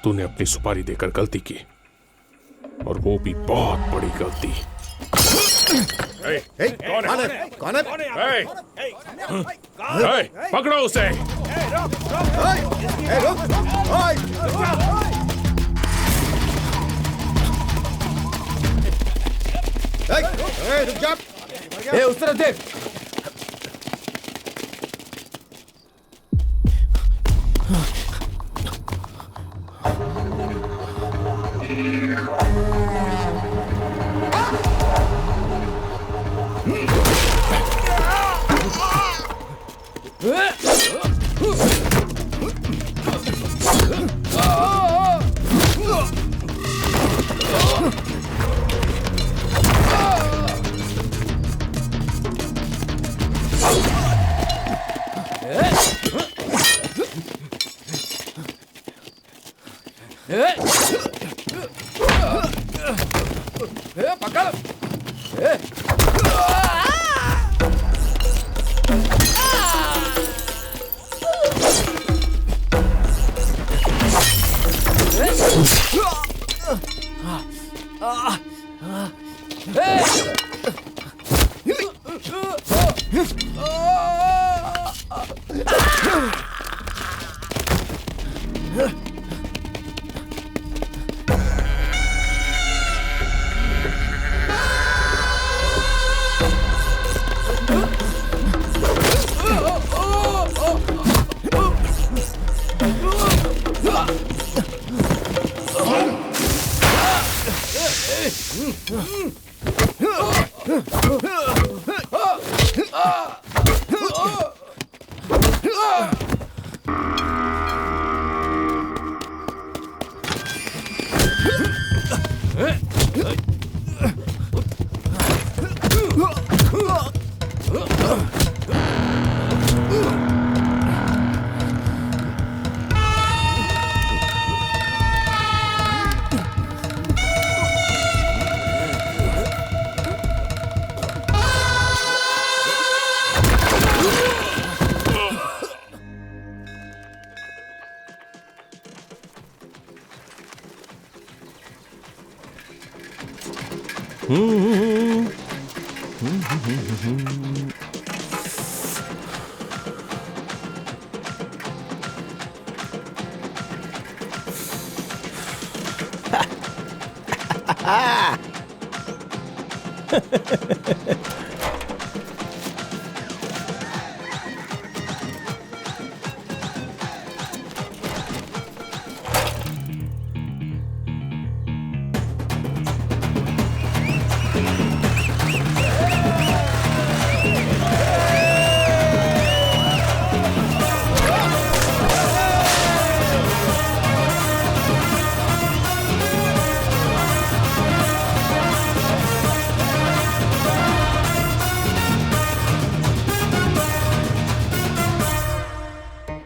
तूने अपनी सुपारी देकर गलती की, और वो भी बहुत बड़ी गलती। कौन है? पकड़ो उसे। रुक जा। उस तरफ देख।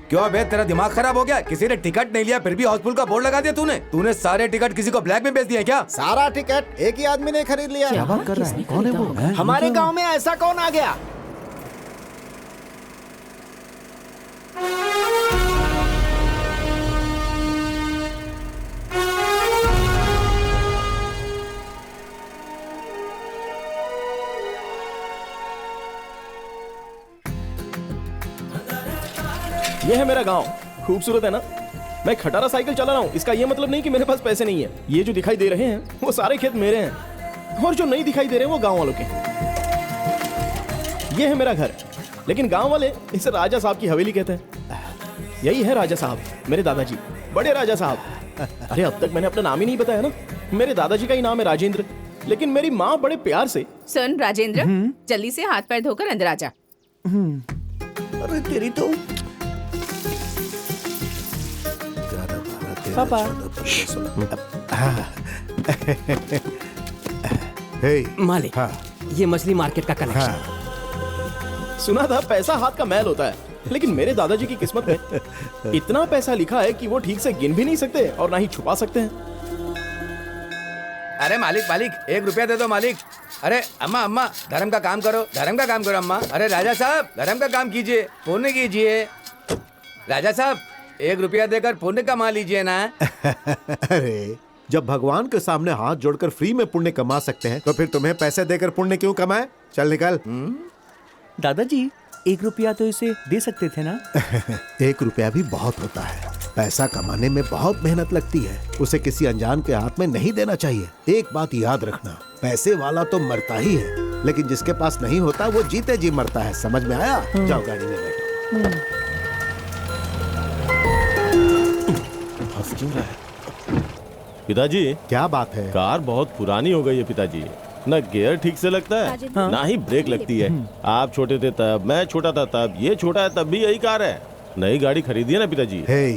क्यों बे, तेरा दिमाग खराब हो गया? किसी ने टिकट नहीं लिया फिर भी हाउसफुल का बोर्ड लगा दिया तूने सारे टिकट किसी को ब्लैक में बेच दिए क्या? सारा टिकट एक ही आदमी ने खरीद लिया। क्या बात कर रहा है? कौन है वो? हमारे गांव में ऐसा कौन आ गया? ये है मेरा गांव, खूबसूरत है ना? मैं खटारा साइकिल चला रहा हूँ, इसका ये मतलब नहीं कि मेरे पास पैसे नहीं है। ये जो दिखाई दे रहे हैं वो सारे खेत मेरे हैं, और जो नहीं दिखाई दे रहे हैं वो गांव वालों के। ये है मेरा घर, लेकिन गांव वाले इसे राजा साहब की हवेली कहते हैं। यही है राजा साहब, मेरे दादाजी, बड़े राजा साहब। अरे अब तक मैंने अपना नाम ही नहीं बताया ना। मेरे दादाजी का ही नाम है राजेंद्र, लेकिन मेरी माँ बड़े प्यार से। सुन राजेंद्र, जल्दी से हाथ पैर धोकर अंदर आ जा। अरे तेरी तो पापा। मालिक, ये मछली मार्केट का कलेक्शन। सुना था पैसा हाथ का मैल होता है, लेकिन मेरे दादाजी की किस्मत में इतना पैसा लिखा है कि वो ठीक से गिन भी नहीं सकते और ना ही छुपा सकते हैं। अरे मालिक 1 रुपया दे दो मालिक। अरे अम्मा धर्म का काम करो अम्मा। अरे राजा साहब धर्म का काम कीजिए, पुण्य कीजिए। राजा साहब 1 रुपया देकर पुण्य कमा लीजिए ना। अरे जब भगवान के सामने हाथ जोड़कर फ्री में पुण्य कमा सकते हैं तो फिर तुम्हें पैसे देकर पुण्य क्यों कमाए? चल निकल। दादाजी 1 रुपया तो इसे दे सकते थे ना। 1 रुपया भी बहुत होता है। पैसा कमाने में बहुत मेहनत लगती है, उसे किसी अनजान के हाथ में नहीं देना चाहिए। एक बात याद रखना, पैसे वाला तो मरता ही है, लेकिन जिसके पास नहीं होता वो जीते जी मरता है। समझ में आया? जाओ गाड़ी में बैठो। हंस क्यों रहा है? पिताजी, क्या बात है? कार बहुत पुरानी हो गई है पिताजी। न गियर ठीक से लगता है, ना ही ब्रेक लगती है। आप छोटे थे तब, मैं छोटा था तब, ये छोटा है तब भी यही कार है। नई गाड़ी खरीदी है ना पिताजी। हे,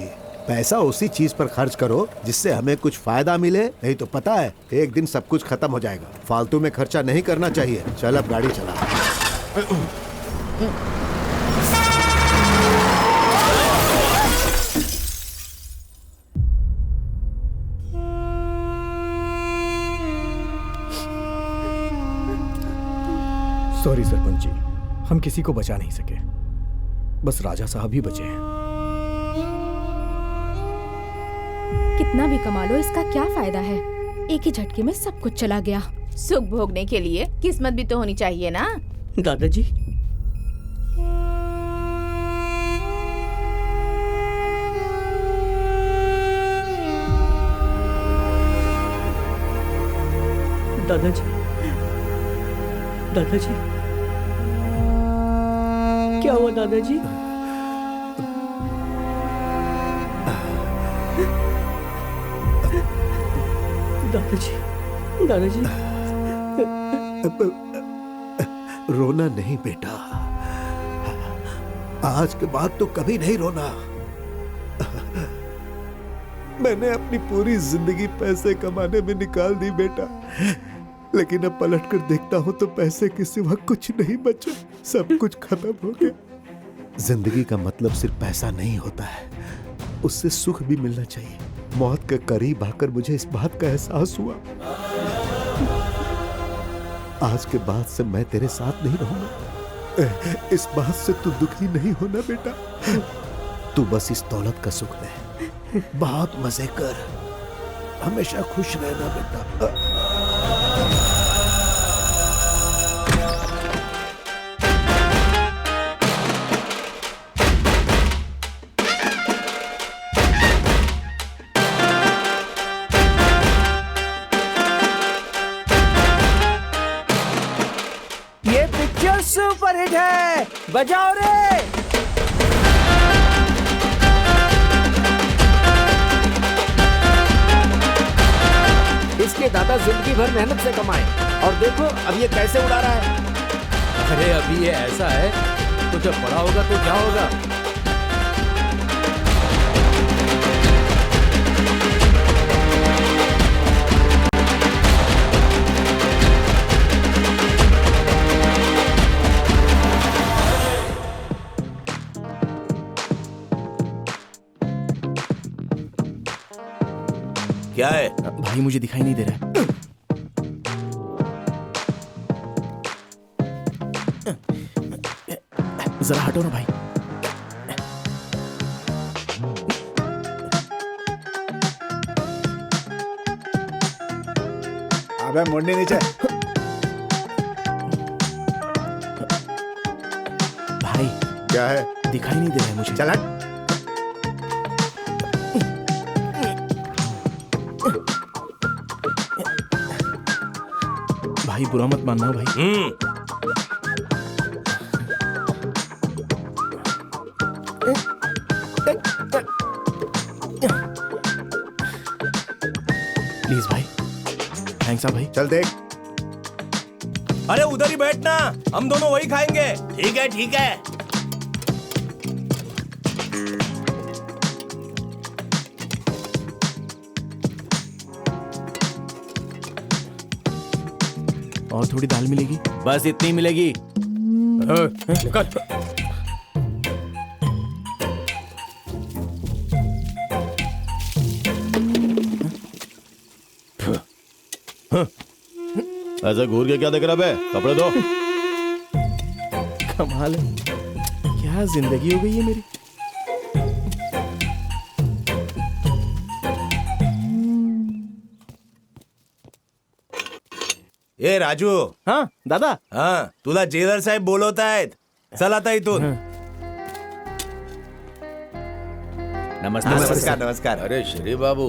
पैसा उसी चीज पर खर्च करो जिससे हमें कुछ फायदा मिले, नहीं तो पता है एक दिन सब कुछ खत्म हो जाएगा। फालतू में खर्चा नहीं करना चाहिए। चल अब गाड़ी चला। सॉरी सरपंच जी, हम किसी को बचा नहीं सके, बस राजा साहब ही बचे हैं। कितना भी कमा लो इसका क्या फायदा है, एक ही झटके में सब कुछ चला गया। सुख भोगने के लिए किस्मत भी तो होनी चाहिए ना। दादाजी दादाजी दादाजी क्या हुआ दादाजी? दादाजी दादाजी रोना नहीं बेटा, आज के बाद तो कभी नहीं रोना। मैंने अपनी पूरी जिंदगी पैसे कमाने में निकाल दी बेटा, लेकिन अब पलट कर देखता हूं तो पैसे के सिवा कुछ नहीं बचा, सब कुछ खत्म हो गया। जिंदगी का मतलब सिर्फ पैसा नहीं होता है, उससे सुख भी मिलना चाहिए। मौत के करीब आकर मुझे इस बात का एहसास हुआ। आज के बाद से मैं तेरे साथ नहीं रहूंगा। इस बात से तू दुखी नहीं होना बेटा, तू बस इस दौलत का सुख ले, बहुत मजे कर, हमेशा खुश रहना बेटा। ये पिक्चर सुपर हिट है, बजाओ रे। इसके दादा जिंदगी भर मेहनत से कमाए और देखो अब ये कैसे उड़ा रहा है। अरे अभी ये ऐसा है तो जब बड़ा होगा तो क्या होगा? क्या है भाई? मुझे दिखाई नहीं दे रहा है। जरा हटो ना भाई। अबे मुड़ने नीचे। भाई क्या है? दिखाई नहीं दे रहा है मुझे। चला। भाई बुरा मत मानना भाई। प्लीज भाई, थैंक्स भाई। चल देख। अरे उधर ही बैठना, हम दोनों वही खाएंगे। ठीक है ठीक है। और थोड़ी दाल मिलेगी? बस इतनी मिलेगी। ऐसा घूर के क्या देख रहा बे? कपड़े दो। कमाल है, क्या जिंदगी हो गई है मेरी। ए राजू. हाँ दादा. हा तुला जेलर साहेब बोलवत आहेत. चल आता इथून. नमस्कार नमस्कार. अरे श्री बाबू,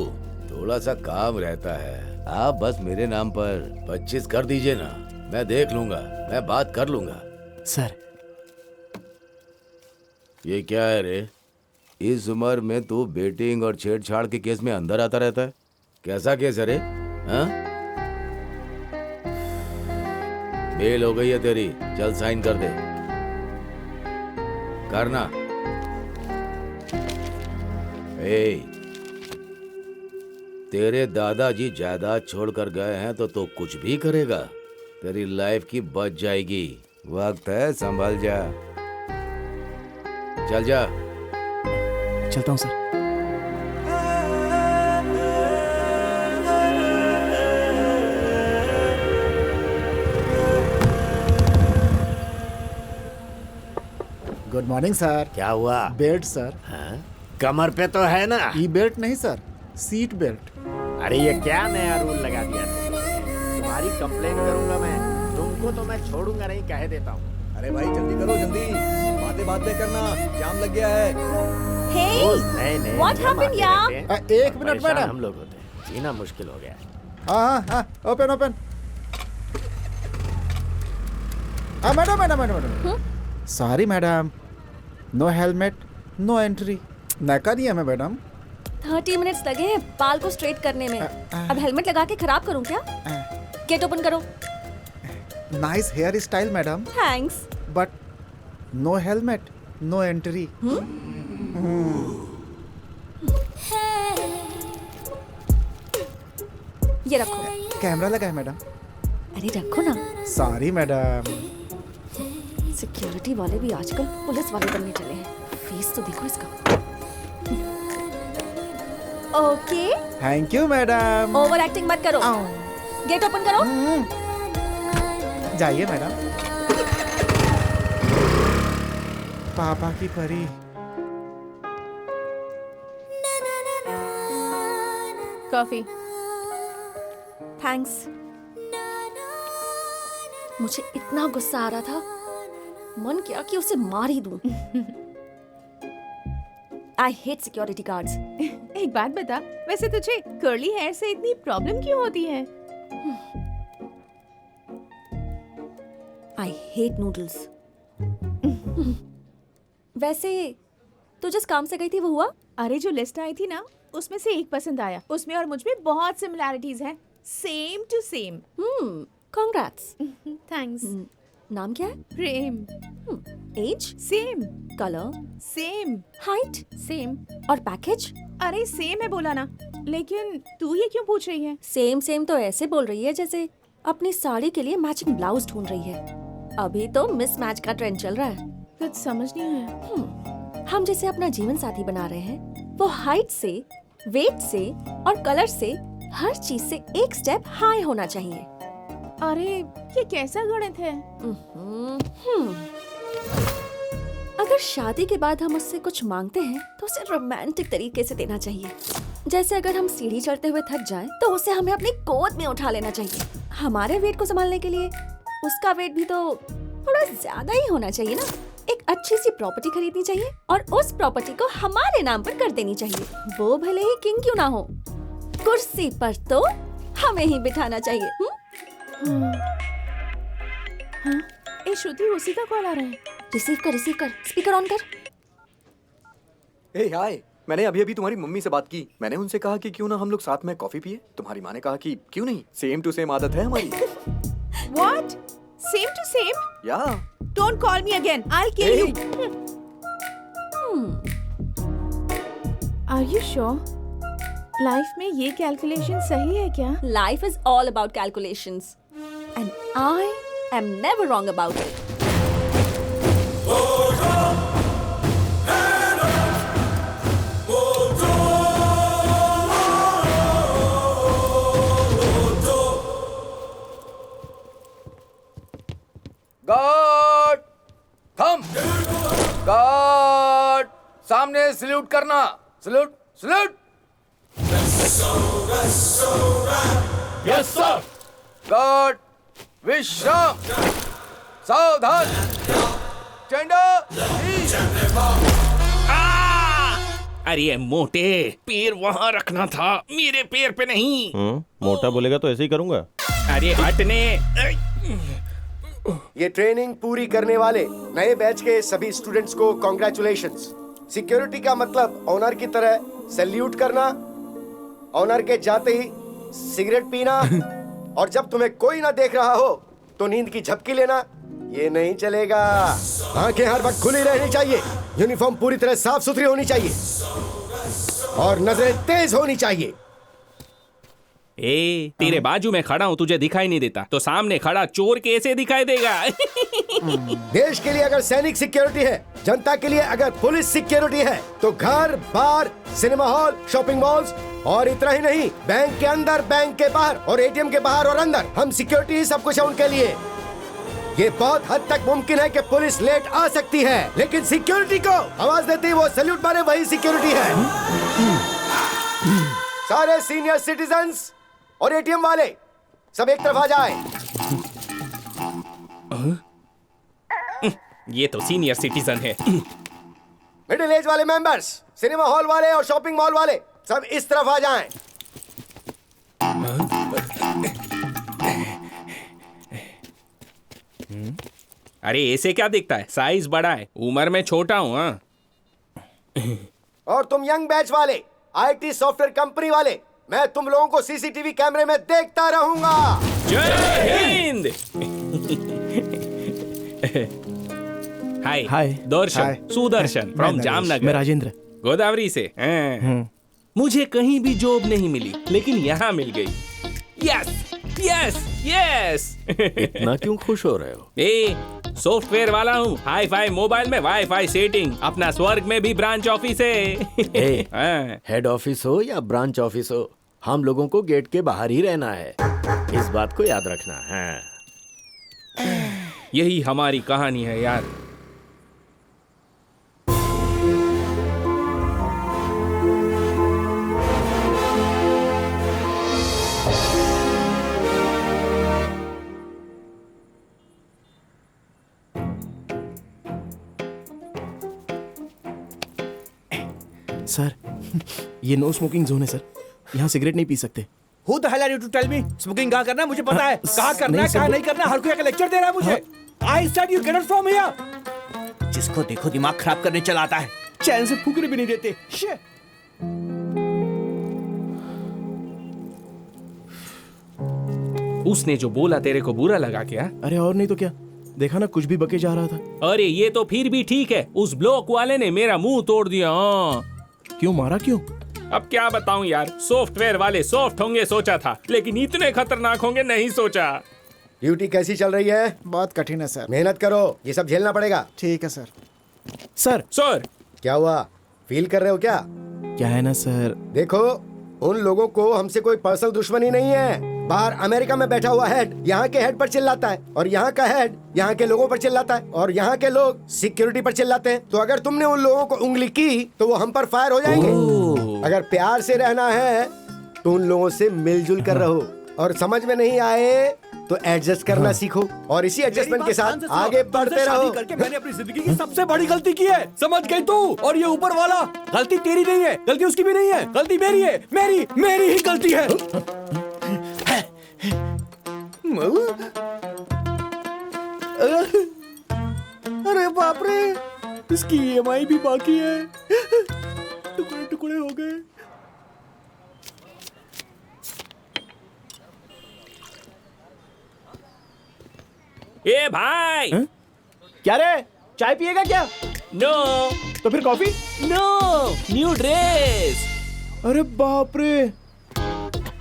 थोड़ा सा काम रहता है, आप बस मेरे नाम पर 25 कर दीजिए ना, मैं देख लूंगा, मैं बात कर लूंगा. सर. ये क्या है रे? इस उम्र में तू बेटिंग और छेड़छाड़ के केस में अंदर आता रहता है. कैसा केस है रे? हाँ? बेल हो गई है तेरी, चल साइन कर दे. करना. तेरे दादाजी जायदाद छोड़कर गए हैं तो तू कुछ भी करेगा, तेरी लाइफ की बच जाएगी. वक्त है, संभल जा. चल जा. चलता हूँ सर. Good morning sir. क्या हुआ? Belt sir. हाँ? कमर पे तो है ना? ई बेल्ट नहीं सर, सीट बेल्ट. अरे ये क्या नया रूल लगा दिया तुमने? तुम्हारी कंप्लेन करूंगा मैं. तुमको तो मैं छोड़ूंगा नहीं, कह देता हूँ. अरे भाई जल्दी करो, जल्दी. बातें करना, जाम लग गया है. नहीं What happened, यार? एक मिनट परेशान मैडम. हम लोग होते हैं, जीना मुश्किल हो गया. हाँ, open open. Madam. Sorry madam, no helmet, no entry. नका नहीं है मैं मैडम. 30 मिनट्स लगे हैं बाल को स्ट्रेट करने में. अब हेलमेट लगा के खराब करूं क्या? गेट ओपन करो. Nice hair style madam, thanks. But no helmet, no entry. ये रखो. कैमरा लगा है मैडम. अरे रखो ना. Sorry madam. सिक्योरिटी वाले भी आजकल पुलिस वाले बनने चले हैं. फेस तो देखो इसका. Okay. Thank you madam. Over acting मत करो. गेट ओपन करो. जाइए मैडम. पापा की परी. कॉफी. थैंक्स. मुझे इतना गुस्सा आ रहा था, मन किया कि उसे मार ही दूं. I hate security guards. एक बात बता, वैसे तुझे कर्ली हेयर से इतनी प्रॉब्लम क्यों होती है? I hate noodles. वैसे तू जिस काम से गई थी वो हुआ? अरे जो लिस्ट आई थी ना, उसमें से एक पसंद आया. उसमें और मुझ में बहुत सिमिलैरिटीज हैं. Same to same. Congrats. Thanks. नाम क्या है? Prem. Age? Same. Colour? Same. Height? Same. और पैकेज? अरे सेम है बोला ना. लेकिन तू ये क्यों पूछ रही है? सेम तो ऐसे बोल रही है जैसे अपनी साड़ी के लिए मैचिंग ब्लाउज ढूंढ रही है. अभी तो मिसमैच का ट्रेंड चल रहा है. कुछ समझ नहीं आया. हम जिसे अपना जीवन साथी बना रहे हैं, वो हाइट से, वेट से और कलर से हर चीज से एक स्टेप हाई होना चाहिए. अरे ये कैसा गणित है? अगर शादी के बाद हम उससे कुछ मांगते हैं तो उसे रोमांटिक तरीके से देना चाहिए. जैसे अगर हम सीढ़ी चढ़ते हुए थक जाएं, तो उसे हमें अपनी गोद में उठा लेना चाहिए. हमारे वेट को संभालने के लिए उसका वेट भी तो थोड़ा ज्यादा ही होना चाहिए ना. एक अच्छी सी प्रॉपर्टी खरीदनी चाहिए और उस प्रॉपर्टी को हमारे नाम पर कर देनी चाहिए. वो भले ही किंग क्यों ना हो, कुर्सी पर तो हमें ही बिठाना चाहिए. हाँ, ए श्रुति, उसी का कॉल आ रहा है. रिसीव कर. स्पीकर ऑन कर. ए हाय, मैंने अभी तुम्हारी मम्मी से बात की. मैंने उनसे कहा कि क्यों ना हम लोग साथ में कॉफी पिए. तुम्हारी माँ ने कहा कि क्यों नहीं, सेम टू सेम आदत है हमारी. What? Same to same? या Don't call me again. I'll kill you. Are you sure? Life में ये कैलकुलेशन सही है क्या? Life is all about calculations, and I am never wrong about it. Guard, थम. गार्ड, सामने सल्यूट करना. Salute. Yes sir. Guard, विश्राम, सावधान, अरे मोटे, पैर वहाँ रखना था, मेरे पैर पे नहीं। मोटा बोलेगा तो ऐसे ही करूंगा। अरे हटने। ये ट्रेनिंग पूरी करने वाले नए बैच के सभी स्टूडेंट्स को कॉन्ग्रेचुलेशंस। सिक्योरिटी का मतलब ऑनर की तरह सैल्यूट करना, ऑनर के जाते ही सिगरेट पीना और जब तुम्हें कोई ना देख रहा हो तो नींद की झपकी लेना, ये नहीं चलेगा। आंखें हर वक्त खुली रहनी चाहिए, यूनिफॉर्म पूरी तरह साफ सुथरी होनी चाहिए और नजरें तेज होनी चाहिए। ए, तेरे बाजू में खड़ा हूँ, तुझे दिखाई नहीं देता, तो सामने खड़ा चोर कैसे दिखाई देगा? देश के लिए अगर सैनिक सिक्योरिटी है, जनता के लिए अगर पुलिस सिक्योरिटी है, तो घर, बार, सिनेमा हॉल, शॉपिंग मॉल्स और इतना ही नहीं, बैंक के अंदर, बैंक के बाहर और एटीएम के बाहर और अंदर, हम सिक्योरिटी ही सब कुछ है उनके लिए। ये बहुत हद तक मुमकिन है कि पुलिस लेट आ सकती है, लेकिन सिक्योरिटी को आवाज देती वो सैल्यूट मारे, वही सिक्योरिटी है। सारे सीनियर सिटीजन्स और एटीएम वाले सब एक तरफ आ जाए। ये तो सीनियर सिटीजन है। मिडिल एज वाले मेंबर्स, सिनेमा हॉल वाले और शॉपिंग मॉल वाले सब इस तरफ आ जाएं। अरे ऐसे क्या दिखता है? साइज बड़ा है, उम्र में छोटा हूँ। हाँ। और तुम यंग बैच वाले, आईटी सॉफ्टवेयर कंपनी वाले, मैं तुम लोगों को सीसीटीवी कैमरे में देखता रहूंगा। जय हिंद। हाय हाय। दर्शन, सुदर्शन फ्रॉम जामनगर। मैं राजेंद्र। गोदावरी से। मुझे कहीं भी जॉब नहीं मिली, लेकिन यहाँ मिल गई। Yes yes yes. इतना क्यों खुश हो रहे हो? ए, सॉफ्टवेयर वाला हूँ, हाई फाई मोबाइल में वाईफाई सेटिंग, अपना स्वर्ग में भी ब्रांच ऑफिस है। हेड ऑफिस हो या ब्रांच ऑफिस हो, हम लोगों को गेट के बाहर ही रहना है, इस बात को याद रखना है। यही हमारी कहानी है यार। सर, ये नो स्मोकिंग जोन है सर, यहाँ सिगरेट नहीं पी सकते। Who the hell are you to tell me? Smoking कहाँ करना है मुझे पता है, कहाँ करना है कहाँ नहीं करना, हर कोई एक लेक्चर दे रहा है मुझे। I said you get out from here। जिसको देखो दिमाग खराब करने चला आता है, चैन से फूकने भी नहीं देते। उसने जो बोला तेरे को बुरा लगा क्या? अरे और नहीं तो क्या, देखा ना कुछ भी बके जा रहा था। अरे ये तो फिर भी ठीक है, उस ब्लॉक वाले ने मेरा मुंह तोड़ दिया। क्यों मारा, क्यों? अब क्या बताऊं यार, सॉफ्टवेयर वाले सॉफ्ट होंगे सोचा था, लेकिन इतने खतरनाक होंगे नहीं सोचा। ड्यूटी कैसी चल रही है? बहुत कठिन है सर। मेहनत करो, ये सब झेलना पड़ेगा। ठीक है सर। सर क्या हुआ, फील कर रहे हो क्या? क्या है ना सर, देखो उन लोगों को हमसे कोई पर्सनल दुश्मनी नहीं है। बाहर अमेरिका में बैठा हुआ हेड यहाँ के हेड पर चिल्लाता है और यहाँ का हेड यहाँ के लोगों पर चिल्लाता है और यहाँ के लोग सिक्योरिटी पर चिल्लाते हैं। तो अगर तुमने उन लोगों को उंगली की तो वो हम पर फायर हो जाएंगे। अगर प्यार से रहना है तो उन लोगों से मिलजुल कर रहो और समझ में नहीं आए तो एडजस्ट करना सीखो और इसी एडजस्टमेंट के साथ आगे बढ़ते रहो। करके मैंने अपनी जिंदगी की सबसे बड़ी गलती की है, समझ गई तू? और ये ऊपर वाला, गलती तेरी नहीं है, गलती उसकी भी नहीं है, गलती मेरी है, मेरी ही गलती है। अरे बाप रे, इसकी EMI भी बाकी है। टुकड़े टुकड़े हो गए। ए भाई, क्या रे, चाय पिएगा क्या? नो। तो फिर कॉफी? No, new dress. अरे बाप रे,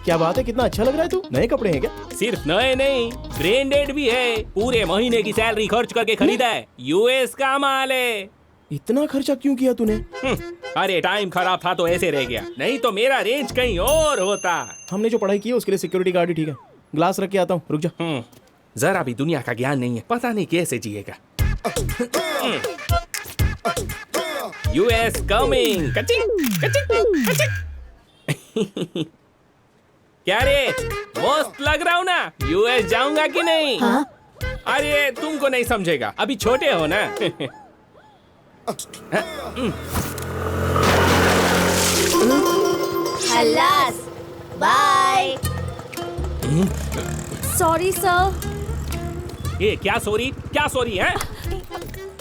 क्या बात है, कितना अच्छा लग रहा है तू। नए कपड़े हैं क्या? सिर्फ नए नहीं, ब्रांडेड भी है, पूरे महीने की सैलरी खर्च करके खरीदा है, यूएस का माल है। इतना खर्चा क्यों किया तूने? अरे टाइम खराब था तो ऐसे रह गया, नहीं तो मेरा रेंज कहीं और होता। हमने जो पढ़ाई की है उसके लिए सिक्योरिटी गार्ड ही ठीक है। ग्लास रख के आता हूँ, रुक जा। जरा भी दुनिया का ज्ञान नहीं है, पता नहीं कैसे जिएगा। US coming. कचिंग कचिंग कचिंग। क्या रे, मस्त लग रहा हूँ ना? यूएस जाऊंगा कि नहीं? हाँ? अरे तुमको नहीं समझेगा, अभी छोटे हो ना। खल्लास, बाय। Sorry sir. ये क्या सॉरी है?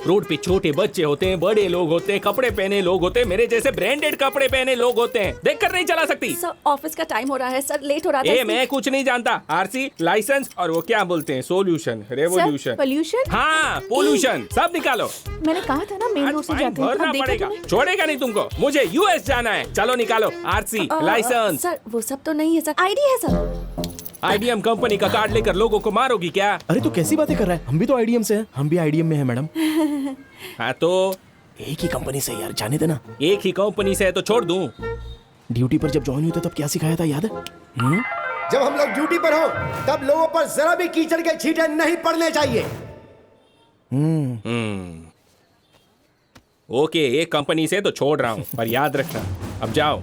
रोड पे छोटे बच्चे होते हैं, बड़े लोग होते हैं, कपड़े पहने लोग होते हैं, मेरे जैसे ब्रांडेड कपड़े पहने लोग होते हैं, देखकर नहीं चला सकती। सर ऑफिस का टाइम हो रहा है सर, लेट हो रहा था। मैं कुछ नहीं जानता। आरसी, लाइसेंस और वो क्या बोलते हैं, सोल्यूशन, रेवोल्यूशन, पोल्यूशन। हाँ पोल्यूशन, सब निकालो। मैंने कहा था ना मेन रोड से जाते हैं। भरना अब देखा पड़ेगा, तूने? छोड़ेगा नहीं तुमको। मुझे यूएस जाना है, चलो निकालो आरसी, लाइसेंस। सर वो सब तो नहीं है सर, आईडी है सर। आईडीएम कंपनी का कार्ड लेकर लोगों को मारोगी क्या? अरे तो कैसी बातें कर रहा है? हम भी तो आईडीएम से हैं। हम भी आईडीएम में हैं मैडम। हाँ तो एक ही कंपनी से यार, जाने देना। एक ही कंपनी से है तो छोड़ दूं। ड्यूटी पर जब ज्वाइन हुए थे तब क्या सिखाया था, याद है? जब हम लोग ड्यूटी पर हो तब लोगों पर जरा भी कीचड़ के छींटे नहीं पड़ने चाहिए। ओके, एक कंपनी से तो छोड़ रहा हूँ, पर याद रखना। अब जाओ।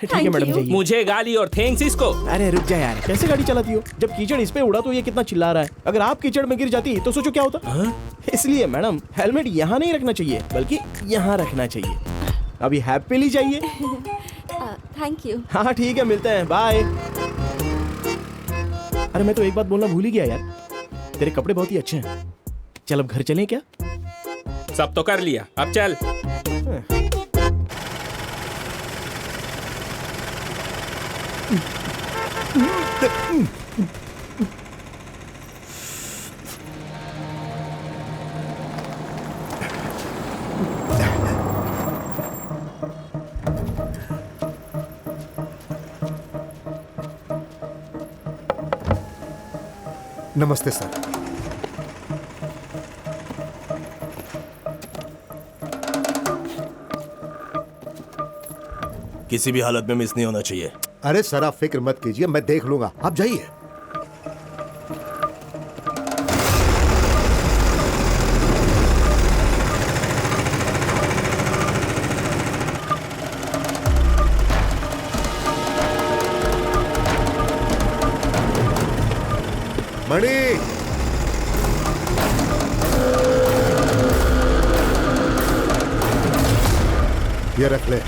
ठीक है मैडम, जाइए। मुझे गाली और थैंक्स इसको। अरे रुक जा यार, कैसे गाड़ी चलाती हो? जब कीचड़ इस पे उड़ा तो ये कितना चिल्ला रहा है। अगर आप कीचड़ में गिर जाती तो सोचो क्या होता। इसलिए मैडम हेलमेट यहाँ नहीं रखना चाहिए, बल्कि यहाँ रखना चाहिए। अभी हैप्पीली जाइए। Thank you. हाँ ठीक है, मिलते हैं, बाय। अरे मैं तो एक बात बोलना भूल ही गया यार, तेरे कपड़े बहुत ही अच्छे हैं। चल अब घर चलें क्या? सब तो कर लिया, अब चल। नमस्ते सर। किसी भी हालत में मिस नहीं होना चाहिए। अरे सर आप फिक्र मत कीजिए, मैं देख लूंगा, आप जाइए। मणि, ये रख ले।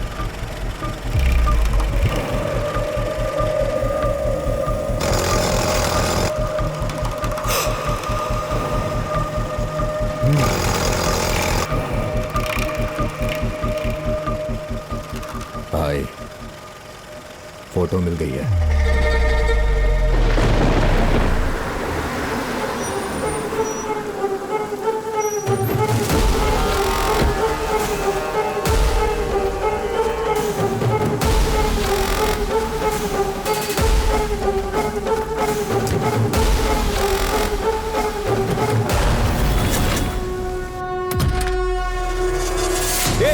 भाई फोटो मिल गई है।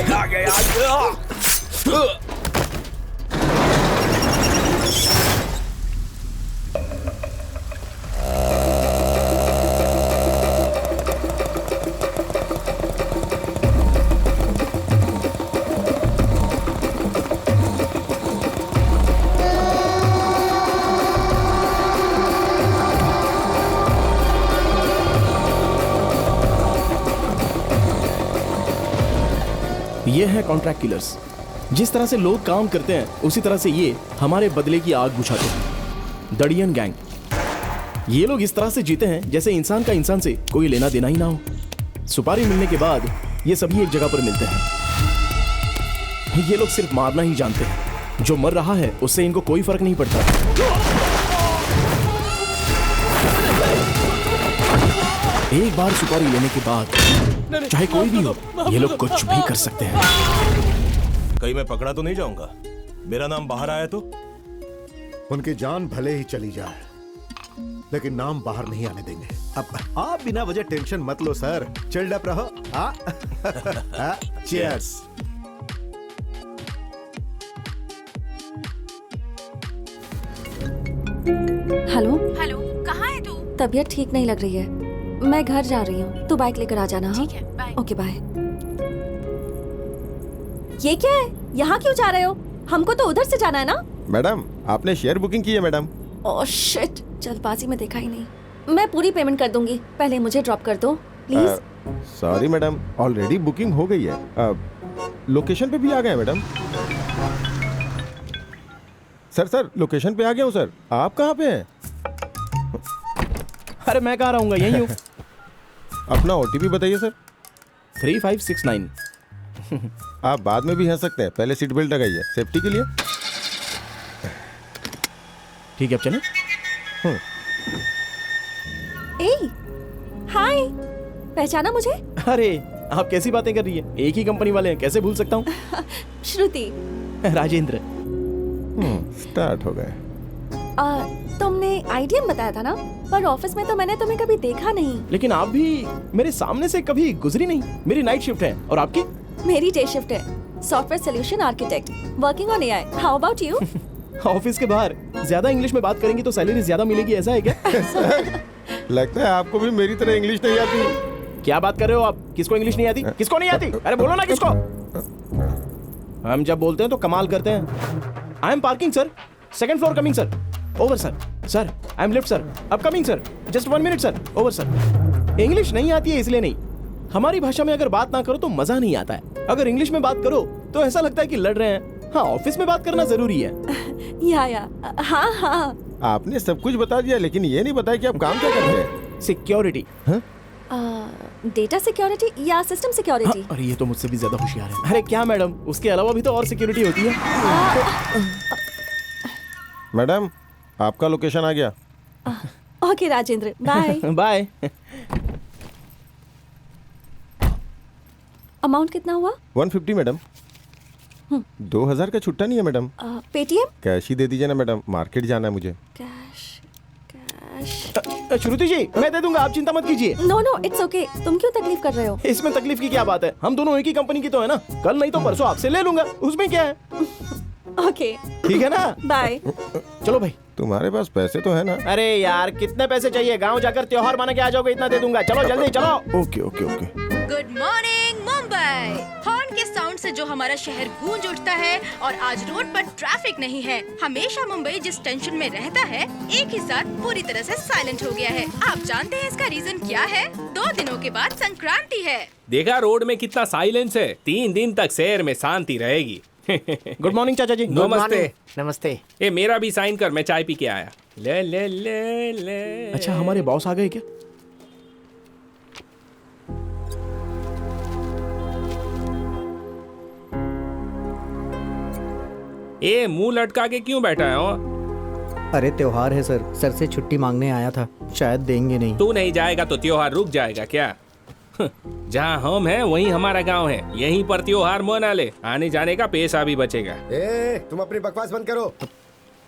आ गया। ये है कॉन्ट्रैक्ट किलर्स। जिस तरह से लोग काम करते हैं उसी तरह से ये हमारे बदले की आग बुझाते हैं। दड़ियन गैंग। ये लोग इस तरह से जीते हैं जैसे इंसान का इंसान से कोई लेना देना ही ना हो। सुपारी मिलने के बाद ये सभी एक जगह पर मिलते हैं। ये लोग सिर्फ मारना ही जानते हैं। जो मर रहा है उससे इनको कोई फर्क नहीं पड़ता। एक बार सुपारी लेने के बाद चाहे कोई भी हो, ये लोग कुछ भी कर सकते हैं। कहीं मैं पकड़ा तो नहीं जाऊंगा? मेरा नाम बाहर आया तो? उनकी जान भले ही चली जाए, लेकिन नाम बाहर नहीं आने देंगे। अब आप बिना वजह टेंशन मत लो सर, चिल्ड अप रहो। चीयर्स। हेलो हेलो, कहाँ है तू? तबीयत ठीक नहीं लग रही है, मैं घर जा रही हूँ, तू बाइक लेकर आ जाना। हाँ ठीक है, बाय। Okay bye. ये क्या है, यहाँ क्यों जा रहे हो? हमको तो उधर से जाना है ना। मैडम आपने शेयर बुकिंग की है मैडम। ओह शिट, जल्दबाजी में देखा ही नहीं। मैं पूरी पेमेंट कर दूंगी, पहले मुझे ड्रॉप कर दो please. Sorry madam, already booking हो गई है। लोकेशन पे भी आ गए हैं मैडम। सर लोकेशन पे आ गया हूँ सर। आप कहाँ पे हैं? अरे मैं कहाँ रहूंगा, यहीं हूँ। अपना OTP बताइए सर। 3569। आप बाद में भी हंस सकते हैं, पहले सीट बेल्ट लगाइए सेफ्टी के लिए। ठीक है अब चलें। ए हाय, पहचाना मुझे? अरे आप कैसी बातें कर रही है, एक ही कंपनी वाले हैं, कैसे भूल सकता हूँ। श्रुति। राजेंद्र। स्टार्ट हो गए। तुमने IDM बताया था ना, पर ऑफिस में तो मैंने तुम्हें कभी देखा नहीं। लेकिन आप भी मेरे सामने से कभी गुजरी नहीं। मेरी नाइट शिफ्ट है और आपकी? मेरी डे शिफ्ट है। Software solution architect, working on AI। How about you? Office के बाहर ज्यादा इंग्लिश में बात करेंगी तो सैलरी ज्यादा मिलेगी, ऐसा है क्या? लगता है आपको भी मेरी तरह इंग्लिश नहीं आती। क्या बात कर रहे हो आप? किसको इंग्लिश नहीं आती? किसको नहीं आती? अरे बोलो ना किसको। हम जब बोलते हैं तो कमाल करते हैं। I am parking sir, second floor coming sir. Over sir. Sir I am lift sir, अब coming sir, just 1 minute sir. Over sir. English नहीं आती है इसलिए नहीं, हमारी भाषा में अगर बात ना करो तो मजा नहीं आता है। अगर इंग्लिश में बात करो तो ऐसा लगता है कि लड़ रहे हैं। हाँ, ऑफिस में बात करना जरूरी है। या हाँ। आपने सब कुछ बता दिया, लेकिन ये नहीं बताया कि आप काम क्या करते हैं। सिक्योरिटी। डेटा सिक्योरिटी या सिस्टम सिक्योरिटी? अरे ये तो मुझसे भी ज्यादा होशियार है। अरे क्या मैडम, उसके अलावा भी तो और सिक्योरिटी होती है। मैडम आपका लोकेशन आ गया। Okay Rajendra, bye. Bye. Amount कितना हुआ? 150 मैडम। 2000 का छुट्टा नहीं है मैडम। पेटीएम? कैश ही दे दीजिए ना मैडम, मार्केट जाना है मुझे। श्रुति जी मैं दे दूंगा, आप चिंता मत कीजिए। No it's okay. तुम क्यों तकलीफ कर रहे हो? इसमें तकलीफ की क्या बात है, हम दोनों एक ही कंपनी की तो है ना। कल नहीं तो परसों आपसे ले लूंगा, उसमें क्या है। ओके ठीक है ना। बाय। चलो भाई। तुम्हारे पास पैसे तो है ना? अरे यार कितने पैसे चाहिए, गांव जाकर त्योहार माना के आ जाओगे, इतना दे दूंगा। चलो जल्दी चलो। Okay. Good morning Mumbai. Horn के साउंड से जो हमारा शहर गूंज उठता है और आज रोड पर ट्रैफिक नहीं है। हमेशा मुंबई जिस टेंशन में रहता है, एक ही साथ पूरी तरह से साइलेंट हो गया है। आप जानते हैं इसका रीजन क्या है? 2 दिनों के बाद संक्रांति है। देखा रोड में कितना साइलेंस है। 3 दिन तक शहर में शांति रहेगी। गुड मॉर्निंग चाचा जी। नमस्ते। नमस्ते। ए मेरा भी साइन कर, मैं चाय पी के आया। ले ले ले ले। अच्छा हमारे बॉस आ गए क्या? ए मुंह लटका के क्यों बैठा है? अरे त्योहार है सर से छुट्टी मांगने आया था, शायद देंगे नहीं। तू नहीं जाएगा तो त्योहार रुक जाएगा क्या? जहाँ हम हैं वहीं हमारा गांव है, यहीं पर त्योहार मना ले, आने जाने का पैसा भी बचेगा। तुम अपनी बकवास बंद करो।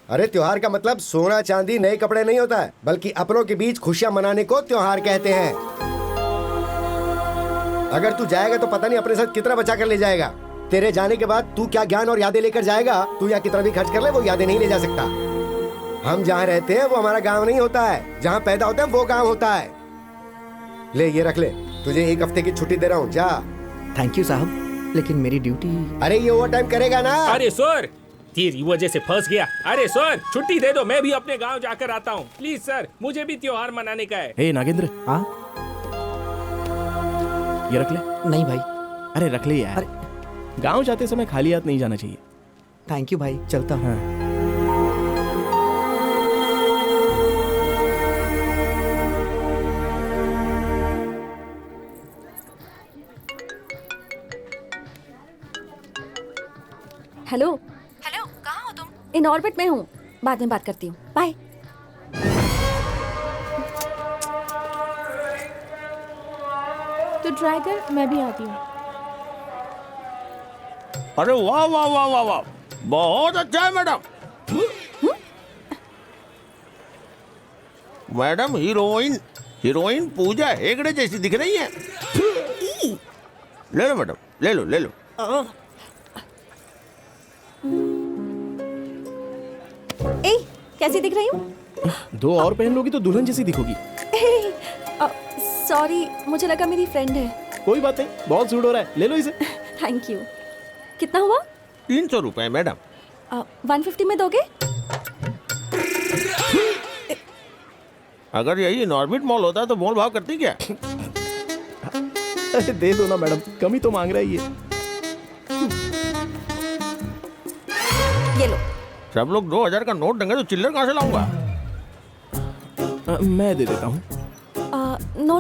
अरे त्योहार का मतलब सोना चांदी नए कपड़े नहीं होता है, बल्कि अपनों के बीच खुशियां मनाने को त्योहार कहते हैं। अगर तू जाएगा तो पता नहीं अपने साथ कितना बचा कर ले जाएगा। तेरे जाने के बाद तू क्या ज्ञान और यादें लेकर जाएगा? तू या कितना भी खर्च कर ले, वो यादें नहीं ले जा सकता। हम जहाँ रहते हैं वो हमारा गांव नहीं होता है, जहाँ पैदा होते हैं वो गांव होता है। ले ये रख ले, तुझे 1 हफ्ते की छुट्टी दे रहा हूँ, जा। थैंक यू साहब, लेकिन मेरी ड्यूटी। अरे ये ओवर टाइम करेगा ना? अरे सर तेरी वजह से फंस गया। अरे सर छुट्टी दे दो, मैं भी अपने गांव जाकर आता हूँ प्लीज सर, मुझे भी त्योहार मनाने का है। हे नागेंद्र। हाँ ये रख ले। नहीं भाई। अरे रख ले यार, गांव जाते समय खाली हाथ नहीं जाना चाहिए। थैंक यू भाई, चलता हूँ। हेलो। कहाँ हो तुम? इन ऑर्बिट में हूँ, बाद में बात करती हूँ। बाय। तो ट्राई कर, मैं भी आती हूँ। अरे वाह वाह वाह वाह वाह, बहुत अच्छा है madam. Madam heroine Pooja Hegde जैसी दिख रही है। ले लो मैडम, ले लो। कैसी दिख रही हूँ? 2 और पहन लोगी तो दुल्हन जैसी दिखोगी। सॉरी, मुझे लगा मेरी फ्रेंड है। कोई बात नहीं, बहुत सूट हो रहा है, ले लो इसे। Thank you. कितना हुआ? 300 रुपए मैडम। 150 में दोगे? अगर यही नॉर्बिट मॉल होता तो मोल भाव करती क्या? अरे दे दो ना मैडम, कम ही तो मांग रहा है ये। ये लो। सब लोग 2000 का नोट देंगे तो चिल्लर कहाँ से लाऊंगा? मैं दे देता हूँ।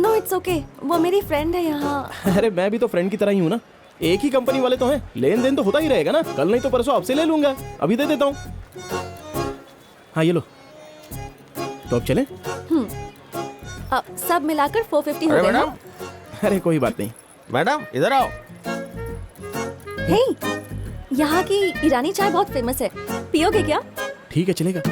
नो इट्स ओके, वो मेरी फ्रेंड है यहाँ। अरे मैं भी तो फ्रेंड की तरह ही हूँ ना, एक ही कंपनी वाले तो हैं, लेन देन तो होता ही रहेगा ना। कल नहीं तो परसों आपसे ले लूंगा, अभी दे देता हूँ। हाँ ये लो, तो अब चले? सब मिलाकर 450 हो गए ना? अरे कोई बात नहीं। मैडम इधर आओ। हे, यहाँ की ईरानी चाय बहुत फेमस है, पियोगे क्या? ठीक है चलेगा।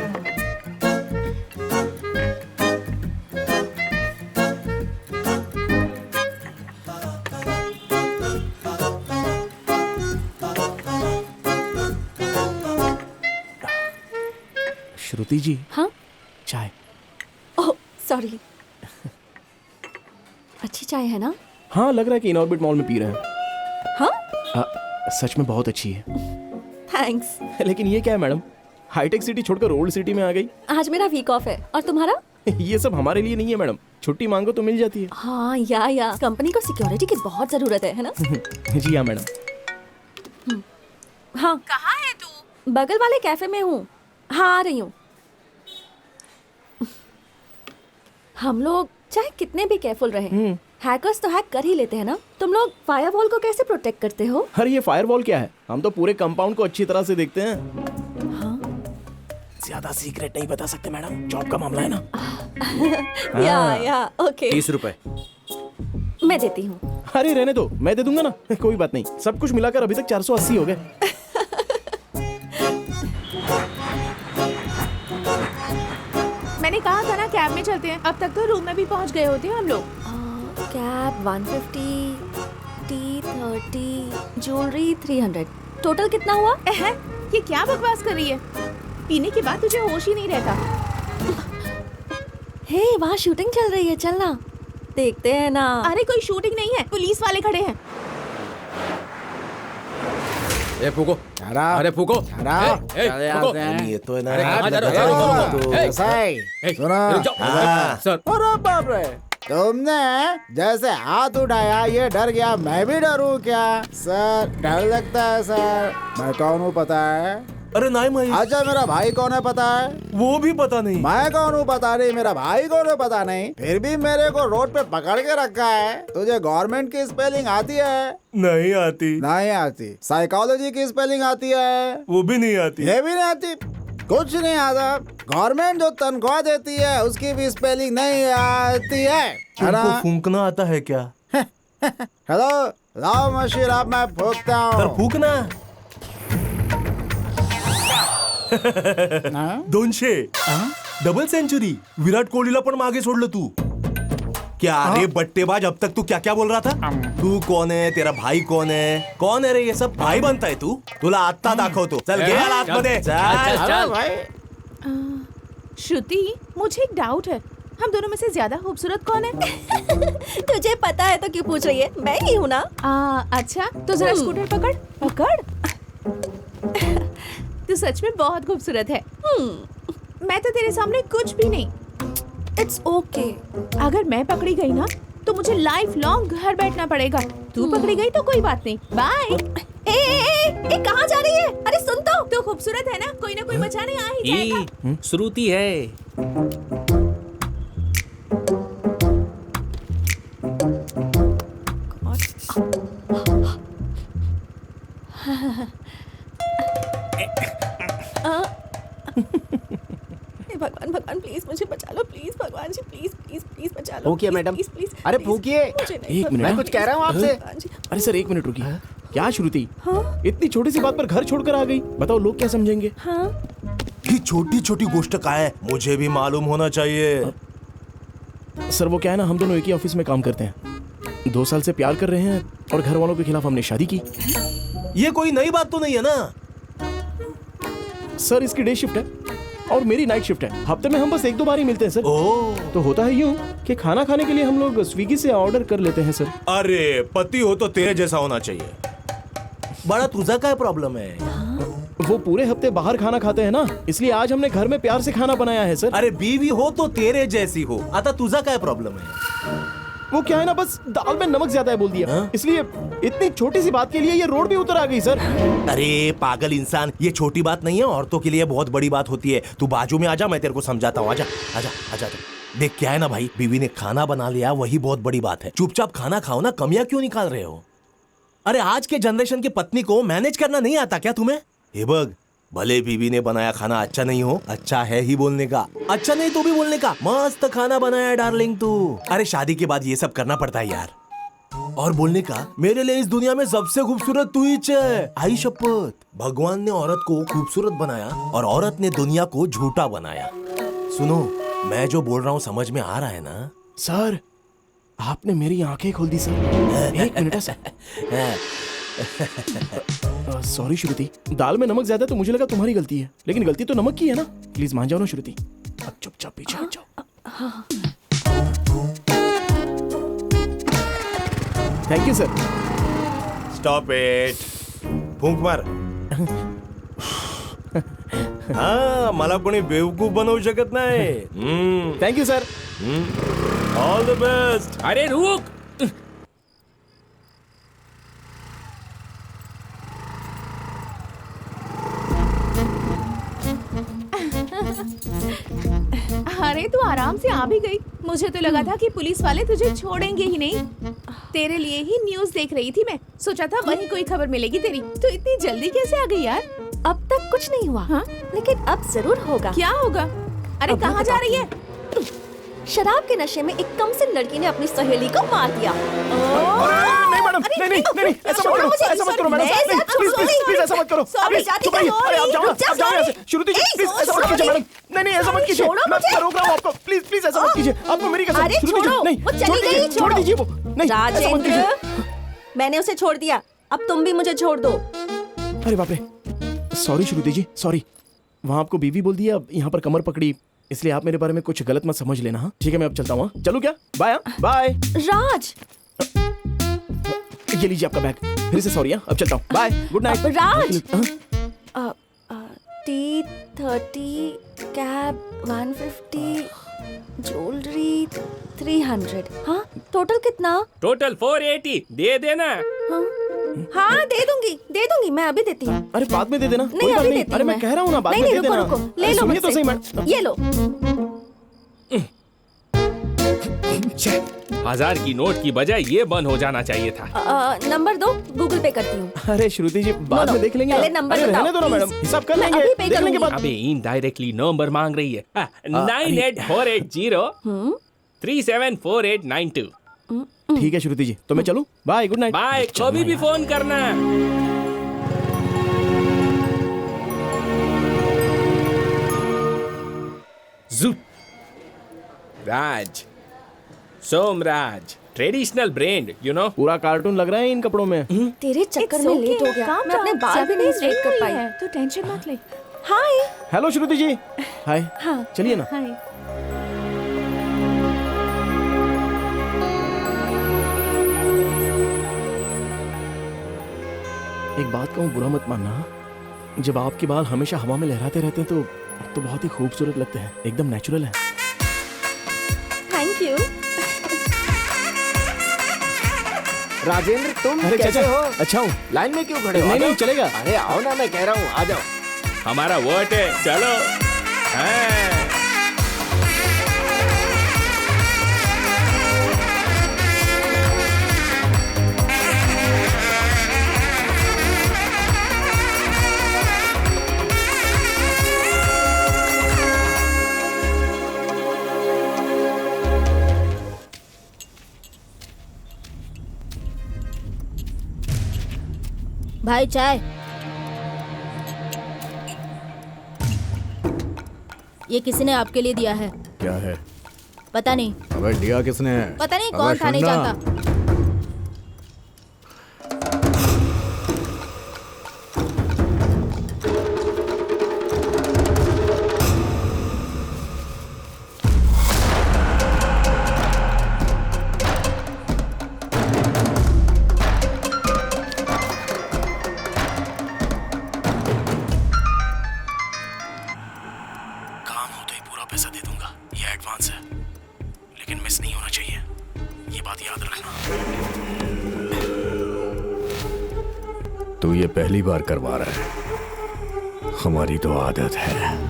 श्रुति जी। हाँ? चाय। Oh sorry. अच्छी चाय है ना? हाँ लग रहा है कि इनऑर्बिट मॉल में पी रहे हैं। हाँ? सच में बहुत अच्छी है। थैंक्स। लेकिन ये क्या है मैडम, हाईटेक सिटी छोड़कर ओल्ड सिटी में आ गई। आज मेरा वीक ऑफ है, और तुम्हारा? ये सब हमारे लिए नहीं है मैडम, छुट्टी मांगो तो मिल जाती है। हाँ या कंपनी को सिक्योरिटी की बहुत जरूरत है ना? जी हाँ मैडम। हाँ कहाँ है तू? बगल वाले कैफे में हूँ। हाँ आ रही हूँ। हम लोग चाहे कितने भी केयरफुल रहे, हैकर्स तो हैक कर ही लेते हैं ना। तुम लोग फायरवॉल को कैसे प्रोटेक्ट करते हो? अरे ये फायरवॉल क्या है, हम तो पूरे कंपाउंड को अच्छी तरह से देखते हैं। हाँ? ज्यादा सीक्रेट नहीं बता सकते मैडम, जॉब का मामला है ना। या ओके। 30 रुपए मैं देती हूँ। अरे रहने दो, मैं दे दूंगा ना। कोई बात नहीं, सब कुछ मिलाकर अभी तक 480 हो गए। मैंने कहा था ना कैब में चलते हैं, अब तक तो रूम में भी पहुंच गए होते हैं हम लोग। कैब 150, टी 30, ज्वेलरी 300, टोटल कितना हुआ? ये क्या बकवास कर रही है, पीने के बाद तुझे होश ही नहीं रहता। हे वहाँ शूटिंग चल रही है, चलना देखते हैं ना। अरे कोई शूटिंग नहीं है, पुलिस वाले खड़े हैं। ए फूको, अरे फूको, ये तो है ना। सर अरे बाप रे, तुमने जैसे हाथ उठाया ये डर गया, मैं भी डरूं क्या? सर डर लगता है सर। मैं कौन हूँ पता है? अरे नहीं भाई। अच्छा मेरा भाई कौन है पता है? वो भी पता नहीं। मैं कौन हूँ पता नहीं, मेरा भाई कौन है पता नहीं, फिर भी मेरे को रोड पे पकड़ के रखा है। तुझे गवर्नमेंट की स्पेलिंग आती है? नहीं आती। नहीं आती। साइकोलॉजी की स्पेलिंग आती है? वो भी नहीं आती। ये भी नहीं आती, कुछ नहीं आता। गवर्नमेंट जो तनख्वाह देती है उसकी भी स्पेलिंग नहीं आती है। तुमको फूंकना आता है क्या? हेलो लाओ मशीन, अब मैं फूंकता हूँ। फूंकना 200 डबल सेंचुरी, विराट कोहलीला पण मागे सोडलं तू। क्या रे बट्टेबाज, अब तक तू क्या क्या बोल रहा था? तू कौन है, तेरा भाई कौन है? कौन है रे ये सब? भाई बनताय तू? तुला आत्ता दाखवतो। चल गे आतमध्ये। चल भाई। श्रुति मुझे एक डाउट है, हम दोनों में से ज्यादा खूबसूरत कौन है? तुझे पता है तो क्यों पूछ रही है? मैं ही हूँ ना। अच्छा तो जरा स्कूटर पकड़ पकड़। तू सच में बहुत खूबसूरत है। मैं तो तेरे सामने कुछ भी नहीं। It's okay. अगर मैं पकड़ी गई ना तो मुझे लाइफ लॉन्ग घर बैठना पड़ेगा। तू पकड़ी गई तो कोई बात नहीं, बाय। ए कहाँ जा रही है? अरे सुन तो। तू खूबसूरत है ना, कोई ना कोई बचाने आ ही जाएगा। श्रुति है। भगवान भगवान प्लीज मुझे बचा लो, प्लीज भगवान जी, प्लीज प्लीज प्लीज बचा लो। फूकिए मैडम। प्लीज अरे फूकिए। एक मिनट, मैं कुछ कह रहा हूँ आपसे। अरे सर एक मिनट रुकिए। क्या श्रुति, इतनी छोटी सी बात पर घर छोड़कर आ गई? बताओ लोग क्या समझेंगे? ये छोटी छोटी गोष्ट का है, मुझे भी मालूम होना चाहिए। सर वो क्या है ना, हम दोनों एक ही ऑफिस में काम करते हैं, 2 साल से प्यार कर रहे हैं और घर वालों के खिलाफ हमने शादी की। ये कोई नई बात तो नहीं है ना? सर इसकी डे शिफ्ट है और मेरी नाइट शिफ्ट है, हफ्ते में हम बस 1-2 बार ही मिलते हैं सर। तो होता है यूं कि खाना खाने के लिए हम लोग स्विगी से ऑर्डर कर लेते हैं सर। अरे पति हो तो तेरे जैसा होना चाहिए। बड़ा तुझा काय प्रॉब्लेम है? वो पूरे हफ्ते बाहर खाना खाते हैं ना, इसलिए आज हमने घर में प्यार से खाना बनाया है सर। अरे बीवी हो तो तेरे जैसी हो, आता तुझा क्या प्रॉब्लम है? वो क्या है ना, बस दाल में नमक ज्यादा है बोल दिया, इसलिए इतनी छोटी सी बात के लिए ये रोड भी उतर आ गई सर। अरे पागल इंसान, ये छोटी बात नहीं है, औरतों के लिए बहुत बड़ी बात होती है। तू बाजू में आजा, मैं तेरे को समझाता हूँ। आजा आजा आजा। देख क्या है ना भाई, बीवी ने खाना बना लिया वही बहुत बड़ी बात है। चुपचाप खाना खाओ ना, कमियां क्यों निकाल रहे हो? अरे आज के जनरेशन की पत्नी को मैनेज करना नहीं आता क्या तुम्हें? हे बग, भले बीवी ने बनाया खाना अच्छा नहीं हो, अच्छा है ही बोलने का, अच्छा नहीं तो भी बोलने का। मस्त खाना बनाया डार्लिंग तू। अरे शादी के बाद ये सब करना पड़ता है यार। और बोलने का, मेरे लिए इस दुनिया में सबसे खूबसूरत तू ही है। आई शपथ, भगवान ने औरत को खूबसूरत बनाया और औरत ने दुनिया को झूठा बनाया। सुनो, मैं जो बोल रहा हूँ समझ में आ रहा है ना? सर आपने मेरी आंखें खोल दी सर। एक मिनट सर। सॉरी श्रुति, दाल में नमक ज्यादा है तो मुझे लगा तुम्हारी गलती है, लेकिन गलती तो नमक की है ना। प्लीज मान जाओ ना श्रुति, अब चुपचाप पीछे हट जाओ। Thank you sir. Stop it, फूंक मार। हाँ, मला कोणी बेवकूफ बनवू शकत नाही। Thank you sir. All the best. अरे रुक, अरे तू आराम से आ भी गई। मुझे तो लगा था कि पुलिस वाले तुझे छोड़ेंगे ही नहीं। तेरे लिए ही न्यूज़ देख रही थी मैं, सोचा था वहीं कोई खबर मिलेगी तेरी। तो इतनी जल्दी कैसे आ गई यार? अब तक कुछ नहीं हुआ। हाँ? लेकिन अब जरूर होगा। क्या होगा? अरे कहाँ जा रही है? शराब के नशे में एक कमसिन लड़की ने अपनी सहेली को मार दिया। नहीं मैडम, नहीं, ऐसा मत करो, ऐसा मत करो मैडम, प्लीज ऐसा मत करो। अरे आप जाओ यहाँ से। श्रुति जी प्लीज ऐसा मत कीजिए मैडम। नहीं ऐसा मत कीजिए, मैं रोक रहा हूँ आपको। प्लीज ऐसा मत कीजिए, आपको मेरी कसम। श्रुति जी नहीं, छोड़ दीजिए वो। नहीं, राजेंद्र, मैंने उसे छोड़ दिया, अब तुम भी मुझे छोड़ दो। अरे बाप रे, सॉरी श्रुति जी, सॉरी। वहाँ आपको बीवी बोल दिया, अब यहाँ पर कमर पकड़ी, इसलिए आप मेरे बारे में कुछ गलत मत समझ लेना। हाँ ठीक है, मैं अब चलता हूँ। चलूँ क्या? Bye bye. राज, ये लीजिए आपका बैग। फिर से सॉरी, अब चलता हूँ। Bye, good night. Raj, T30 cab 150 jewellery 300। हाँ टोटल कितना? टोटल 480 दे देना। हाँ दे दूंगी, मैं अभी देती हूँ। अरे बाद में दे देना। नहीं अभी देती हूँ। अरे मैं कह रहा हूँ ना, बाद में दे देना। रुको, ले लो सुनिए तो सही मैडम। ये लो। 1000 की नोट की बजाय ये बंद हो जाना चाहिए था। नंबर दो, गूगल पे करती हूँ। अरे श्रुति जी बाद में देख लेंगे। पहले नंबर बताओ। रहने दो ना मैडम, हिसाब कर लेंगे, देख लेंगे बाद। अबे इनडायरेक्टली नंबर मांग रही है। 98480 374892। ठीक है श्रुति जी, तो मैं चलूं? Bye, good night. बाय, कभी भी फोन करना। Raj, Somraj, traditional brand, you know. पूरा कार्टून लग रहा है इन कपड़ों में। तेरे चक्कर में लेट हो गया, मैं अपने बाल भी नहीं स्ट्रेट कर पाई। तो टेंशन मत ले। हाय। हेलो श्रुति जी। हाय। हाँ चलिए ना। हाय। एक बात कहूँ, बुरा मत मानना, जब आपके बाल हमेशा हवा में लहराते रहते हैं तो बहुत ही खूबसूरत लगते हैं, एकदम नेचुरल है। Thank you. राजेंद्र तुम अरे कैसे चाचा, हो? अच्छा हूँ। लाइन में क्यों खड़े हो? नहीं चलेगा। अरे आओ ना, मैं कह रहा हूँ आ जाओ। हमारा वोट है, चलो। हाँ। भाई चाय। ये किसी ने आपके लिए दिया है। क्या है? पता नहीं। अबे दिया किसने? पता नहीं कौन था, नहीं जानता। दे दूंगा, ये एडवांस है, लेकिन मिस नहीं होना चाहिए, ये बात याद रखना। तू ये पहली बार करवा रहा है, हमारी तो आदत है।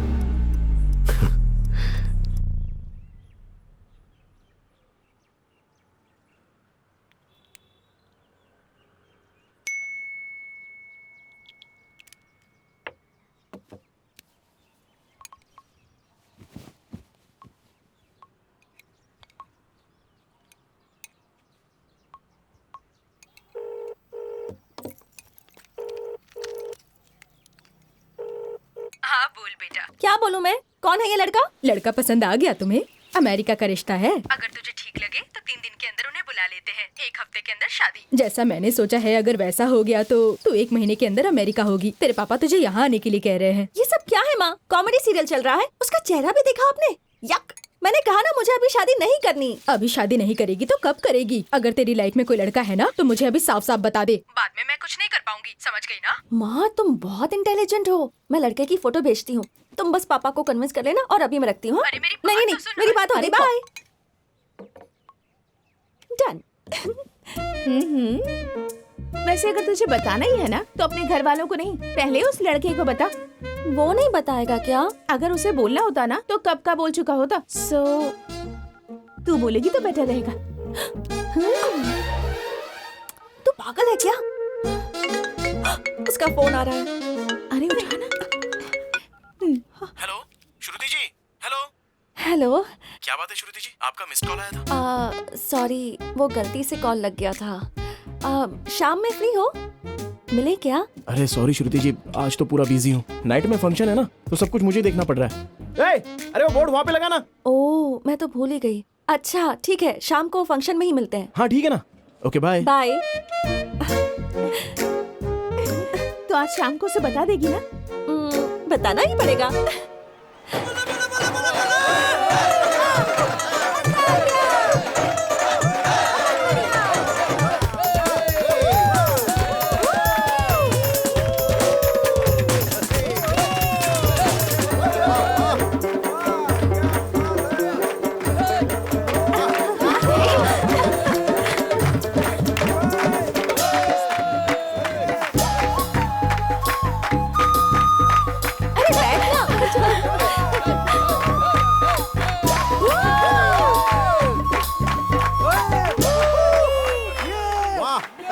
हाँ बोल बेटा। क्या बोलूं मैं? कौन है ये लड़का? लड़का पसंद आ गया तुम्हें? अमेरिका का रिश्ता है। अगर तुझे ठीक लगे तो 3 दिन के अंदर उन्हें बुला लेते हैं, 1 हफ्ते के अंदर शादी। जैसा मैंने सोचा है, अगर वैसा हो गया तो तू 1 महीने के अंदर अमेरिका होगी। तेरे पापा तुझे यहाँ आने के लिए कह रहे हैं। ये सब क्या है माँ? कॉमेडी सीरियल चल रहा है, उसका चेहरा भी देखा आपने? यक! मैंने कहा ना मुझे अभी शादी नहीं करनी। अभी शादी नहीं करेगी तो कब करेगी? अगर तेरी लाइफ में कोई लड़का है ना तो मुझे अभी साफ साफ बता दे। बाद में मैं कुछ नहीं कर पाऊंगी, समझ गई ना? माँ तुम बहुत इंटेलिजेंट हो। मैं लड़के की फोटो भेजती हूँ, तुम बस पापा को कन्विंस कर लेना और अभी मैं रखती हूँ। नहीं मेरी बात हो गई, बाय। डन। वैसे अगर तुझे बताना ही है ना तो अपने घर वालों को नहीं, पहले उस लड़के को बता। वो नहीं बताएगा क्या? अगर उसे बोलना होता ना तो कब का बोल चुका होता। तू बोलेगी तो बेटर रहेगा। तू पागल है क्या? उसका फोन आ रहा है। अरे उठाना। Hello Shruti ji. Hello hello. क्या बात है श्रुति जी, आपका मिस कॉल आया था। सॉरी, वो गलती से कॉल लग गया था। शाम में फ्री हो? मिले क्या? अरे सॉरी श्रुति जी, आज तो पूरा बिजी हूँ। नाइट में फंक्शन है ना, तो सब कुछ मुझे देखना पड़ रहा है। अरे वो बोर्ड वहाँ पे लगा ना। ओह, मैं तो भूल ही गई। अच्छा ठीक है, शाम को फंक्शन में ही मिलते हैं। हाँ ठीक है ना, ओके बाय। बाय। तो आज शाम को उसे बता देगी ना? बताना ही पड़ेगा।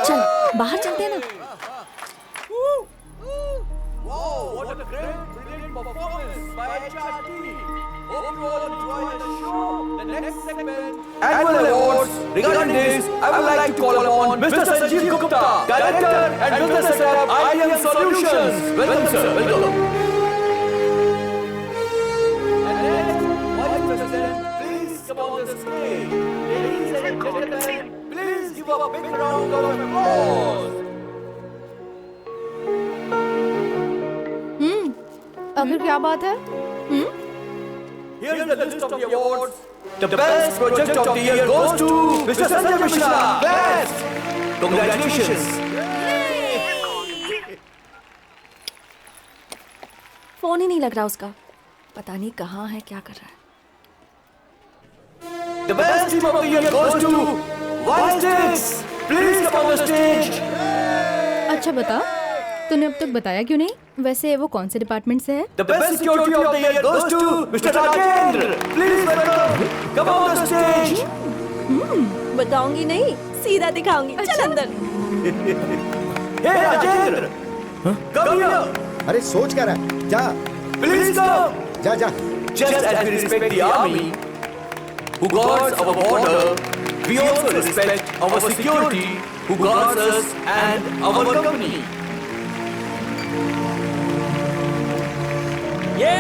चल बाहर चलते हैं ना। Annual awards. Regarding this, I would like to call upon Mr. Sanjeev Gupta, Director and Business Setup IBM Solutions. Welcome, sir. Welcome. And next, Vice President, please come on the stage. Ladies and gentlemen, please give a big round of applause. अगर क्या बात है? Here is the list of the awards. The best project of the year goes to Mr. Sanjay Mishra. Best. Congratulations. Phone ही नहीं लग रहा उसका, पता नहीं कहाँ है, क्या कर रहा है। The best team of the year goes to White Sticks. Please come on the stage. अच्छा बता, तूने अब तक बताया क्यों नहीं? वैसे वो कौन से डिपार्टमेंट से है? The best security of the year goes to Mr. Rajendra. Please welcome. Come on the stage. बताऊंगी नहीं, सीधा दिखाऊंगी। चल अंदर। Hey Rajendra. Come here. अरे सोच क्या रहा है? जा। Please come. जा जा। Just as we respect the army, who guards our border, we also respect our security, who guards us and our company. ये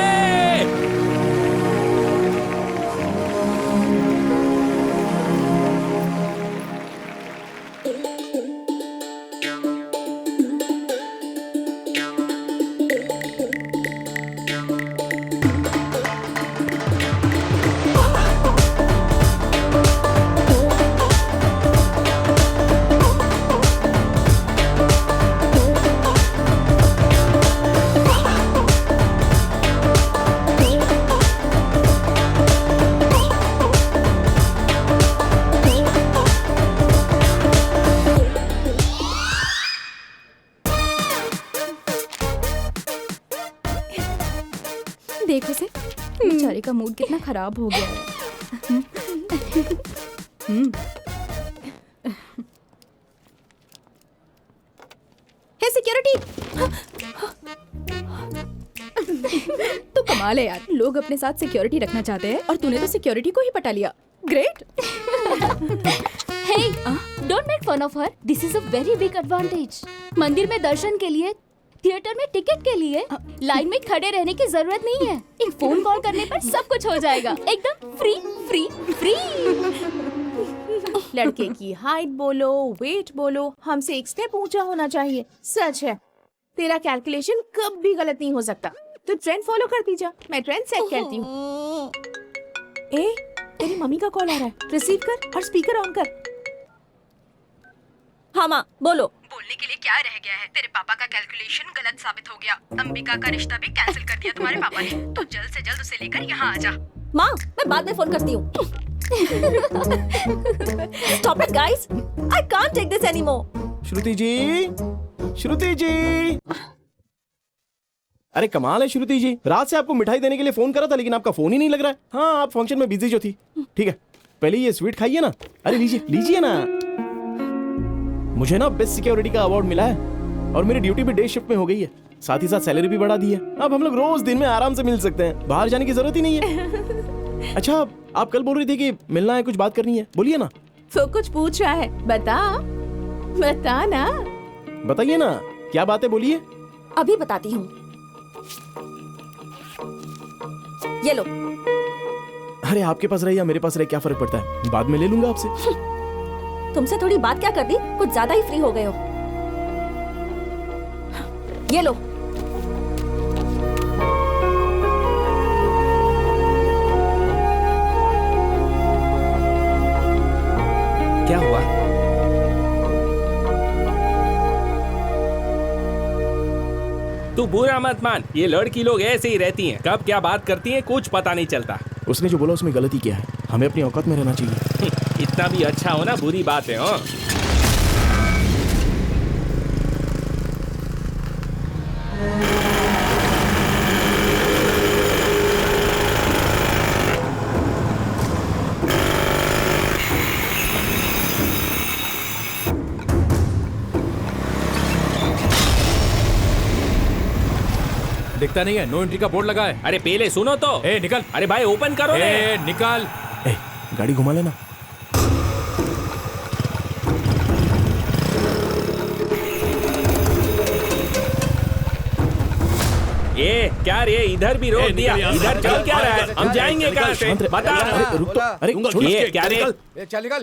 का मूड कितना खराब हो गया है। हे सिक्योरिटी, तो कमाल है यार, लोग अपने साथ सिक्योरिटी रखना चाहते हैं और तूने तो सिक्योरिटी को ही पटा लिया। Great. Hey, don't make fun of her. This is a very big advantage. मंदिर में दर्शन के लिए, थिएटर में टिकट के लिए लाइन में खड़े रहने की जरूरत नहीं है। एक फोन कॉल करने पर सब कुछ हो जाएगा, एकदम फ्री फ्री फ्री। लड़के की हाइट बोलो, वेट बोलो, हमसे एक स्टेप ऊंचा होना चाहिए। सच है, तेरा कैलकुलेशन कभी गलत नहीं हो सकता। तो ट्रेंड फॉलो करती जा, मैं ट्रेंड सेट करती हूँ। ए, तेरी मम्मी का कॉल आ रहा है, रिसीव कर और स्पीकर ऑन कर। हाँ माँ, बोलो। बोलने के लिए क्या रह गया है? तेरे पापा का कैलकुलेशन गलत साबित हो गया। अंबिका का रिश्ता भी कैंसिल कर दिया तुम्हारे पापा ने। तो जल्द से जल्द उसे लेकर यहाँ आ जा। माँ, मैं बाद में फोन करती हूँ। Stop it, guys! I can't take this anymore. श्रुति जी, श्रुति जी। अरे कमाल है श्रुति जी, रात से आपको मिठाई देने के लिए फोन करा था लेकिन आपका फोन ही नहीं लग रहा है। हाँ, आप फंक्शन में बिजी जो थी। ठीक है, पहले ये स्वीट खाइए ना। अरे लीजिए लीजिए ना। मुझे ना बेस्ट सिक्योरिटी का अवार्ड मिला है और मेरी ड्यूटी भी डे शिफ्ट में हो गई है। साथ ही साथ सैलरी भी बढ़ा दी है। अब हम लोग रोज दिन में आराम से मिल सकते हैं, बाहर जाने की जरूरत ही नहीं है। अच्छा, आप कल बोल रही थी कि मिलना है, कुछ बात करनी है, बोलिए ना। तो कुछ पूछ रहा है, बता बता ना। बताइए ना, क्या बात है, बोलिए। अभी बताती हूँ, ये लो। अरे आपके पास रहे या मेरे पास रहे क्या फर्क पड़ता है, बाद में ले लूंगा आपसे। तुमसे थोड़ी बात क्या कर दी, कुछ ज्यादा ही फ्री हो गए हो। ये लो। क्या हुआ? तू बुरा मत मान, ये लड़की लोग ऐसे ही रहती हैं, कब क्या बात करती हैं कुछ पता नहीं चलता। उसने जो बोला उसमें गलती क्या है, हमें अपनी औकात में रहना चाहिए। इतना भी अच्छा होना बुरी बात है। हाँ, दिखता नहीं है, नो एंट्री का बोर्ड लगा है। अरे पहले सुनो तो। ए निकल। अरे भाई ओपन करो। ए निकल। ए, गाड़ी घुमा लेना। ये क्या रे, इधर भी रोक दिया, इधर चल क्या रहा है? हम जाएंगे कहाँ से? बता। अरे ये क्या रे,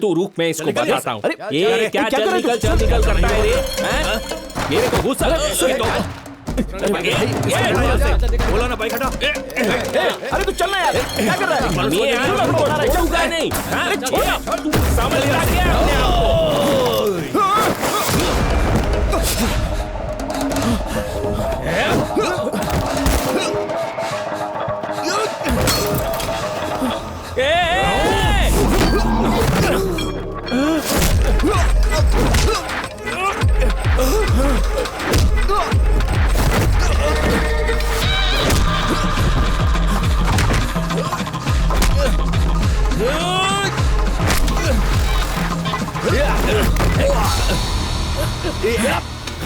तू रुक, मैं इसको बताता हूँ। ये क्या चल निकल करता है रे? मेरे को गुस्सा। बोला ना बाइक हटा। अरे तू चलना यार, क्या कर रहा है? ये छोड़ूंगा नहीं। अरे छोड़, तू समझ रहा क्या अपने आप को?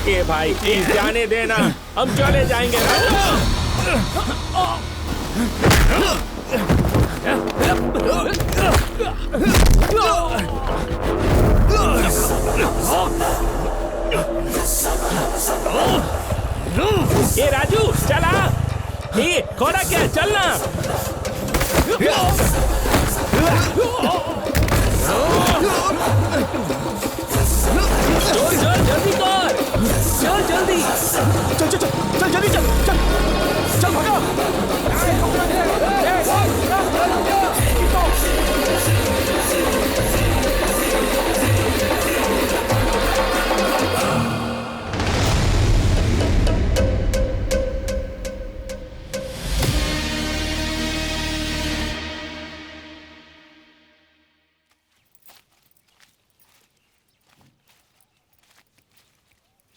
ये भाई प्लीज जाने देना, हम चले जाएंगे। ये राजू चला, ये खोड़ा क्या, चलना। चल जल्दी कर, चल जल्दी, चल चल चल जल्दी चल चल चल भागा।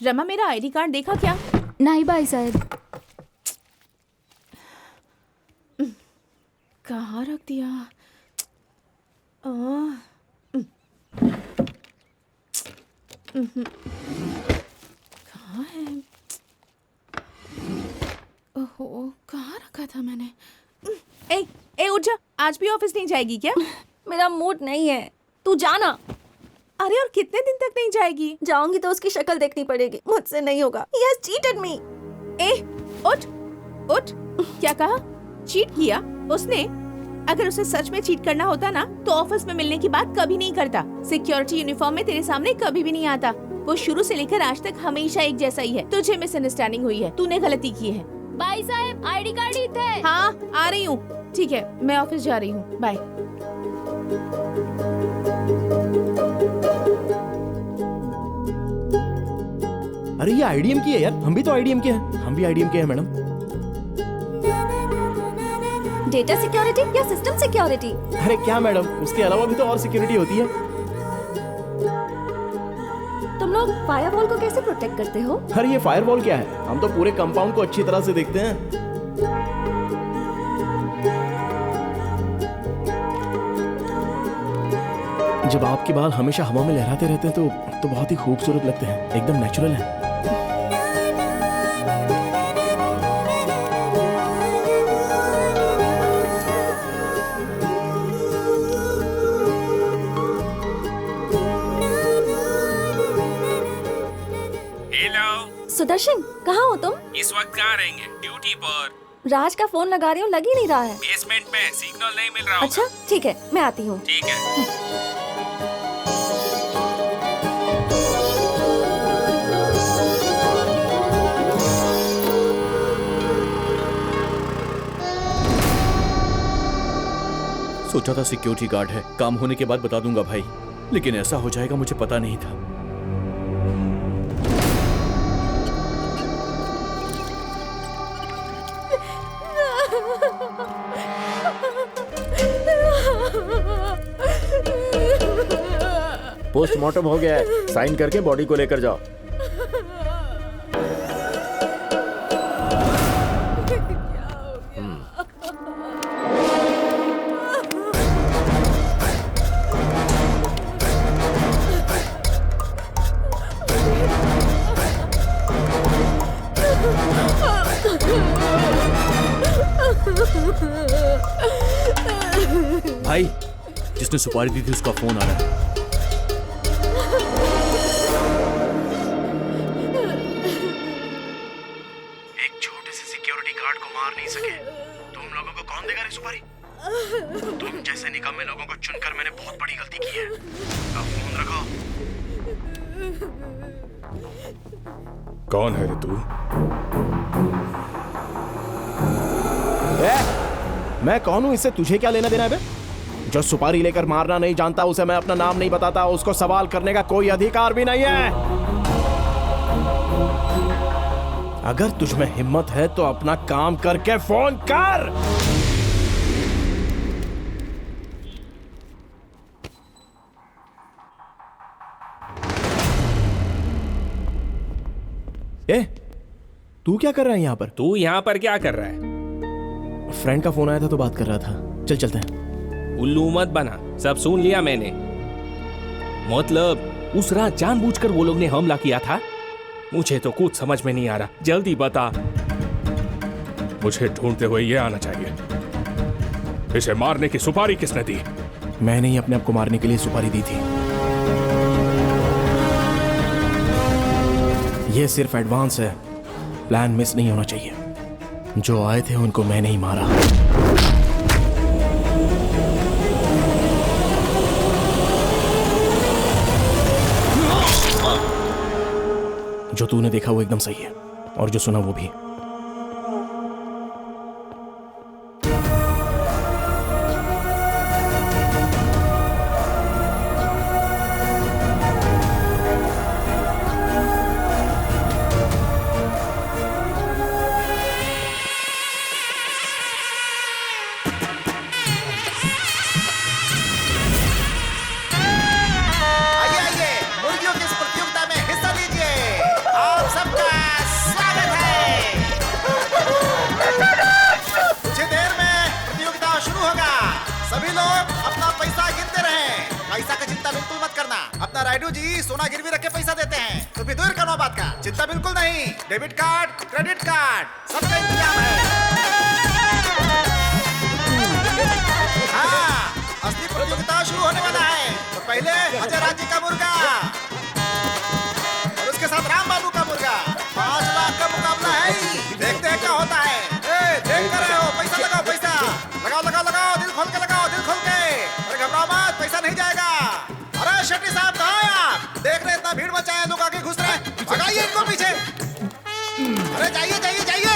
रमा, मेरा आईडी कार्ड देखा क्या? नहीं भाई साहब। कहाँ रख दिया? कहाँ है? ओहो, कहाँ रखा था मैंने? ए उठ जा, आज भी ऑफिस नहीं जाएगी क्या? मेरा मूड नहीं है, तू जाना। अरे और कितने दिन तक नहीं जाएगी? जाऊंगी तो उसकी शक्ल देखनी पड़ेगी, मुझसे नहीं होगा। He has cheated me। उठ। क्या कहा? चीट किया उसने? अगर उसे सच में चीट करना होता ना तो ऑफिस में मिलने की बात कभी नहीं करता। सिक्योरिटी यूनिफॉर्म में तेरे सामने कभी भी नहीं आता। वो शुरू से लेकर आज तक हमेशा एक जैसा ही है। तुझे मिसअंडरस्टैंडिंग हुई है, तूने गलती की है। भाई साहब आईडी कार्ड ही थे। हाँ आ रही हूँ। ठीक है, मैं ऑफिस जा रही हूँ, बाय। अरे ये आईडीएम की है यार, हम भी तो आईडीएम के हैं। हम भी आईडीएम के हैं मैडम। डेटा सिक्योरिटी या सिस्टम सिक्योरिटी? अरे क्या मैडम, उसके अलावा भी तो और सिक्योरिटी होती है। तुम लोग फायरवॉल को कैसे प्रोटेक्ट करते हो? अरे ये फायरवॉल क्या है, हम तो पूरे कंपाउंड को अच्छी तरह से देखते हैं। जब आपके बाल हमेशा हवा में लहराते रहते हैं तो बहुत ही खूबसूरत लगते हैं, एकदम नेचुरल है। सुदर्शन, कहाँ हो तुम? इस वक्त कहाँ रहेंगे? ड्यूटी पर। राज का फोन लगा रही हूँ, लग ही नहीं रहा है। बेसमेंट में सिग्नल नहीं मिल रहा। अच्छा ठीक है, मैं आती हूँ। ठीक है। सोचा था सिक्योरिटी गार्ड है, काम होने के बाद बता दूंगा भाई, लेकिन ऐसा हो जाएगा मुझे पता नहीं था। पोस्टमार्टम हो गया है, साइन करके बॉडी को लेकर जाओ। भाई, जिसने सुपारी दी थी उसका फोन आ रहा है। एक छोटे से सिक्योरिटी गार्ड को मार नहीं सके, तुम लोगों को कौन देगा रे सुपारी? तुम जैसे निकम्मे लोगों को चुनकर मैंने बहुत बड़ी गलती की है। अब फोन रखो। कौन है रे तू? मैं कौन हूँ, इससे तुझे क्या लेना देना है बे? जो सुपारी लेकर मारना नहीं जानता उसे मैं अपना नाम नहीं बताता, उसको सवाल करने का कोई अधिकार भी नहीं है। अगर तुझ में हिम्मत है तो अपना काम करके फोन कर। ए, तू क्या कर रहा है यहाँ पर? तू यहाँ पर क्या कर रहा है? फ्रेंड का फोन आया था तो बात कर रहा था। चल चलते हैं। उल्लू मत बना, सब सुन लिया मैंने। मतलब उस रात जानबूझकर वो लोग ने हमला किया था? मुझे तो कुछ समझ में नहीं आ रहा, जल्दी बता। मुझे ढूंढते हुए ये आना चाहिए। इसे मारने की सुपारी किसने दी? मैंने ही अपने आप को मारने के लिए सुपारी दी थी। ये सिर्फ एडवांस है, प्लान मिस नहीं होना चाहिए। जो आए थे उनको मैंने ही मारा। जो तूने देखा वो एकदम सही है और जो सुना वो भी। मुर्गियों की इस प्रतियोगिता में हिस्सा लीजिए। आप सबका स्वागत है। सभी लोग अपना पैसा गिनते रहें। पैसा का चिंता बिल्कुल मत करना। अपना राइडू जी सोना गिरवी रख के पैसा देते हैं, तो फितूर करना बात का चिंता बिल्कुल नहीं। डेबिट कार्ड, क्रेडिट कार्ड सबका इंतजाम है। हाँ, असली प्रतियोगिता शुरू होने वाला है। तो पहले अजय राज जी का मुर्गा और उसके साथ राम बाबू का मुर्गा। 5 लाख का मुकाबला है। देखते हैं क्या होता है। देख कर रहे हो, पैसा लगाओ, पैसा लगाओ लगाओ लगाओ, दिल खोल के लगाओ, दिल खोल के। अरे घबराओ मत, पैसा नहीं जाएगा। अरे शेट्टी साहब कहाँ हैं आप? देख रहे इतना भीड़ मचा है, लोग आगे घुस रहे हैं। भगाइए इनको पीछे। अरे जाइए जाइए जाइए।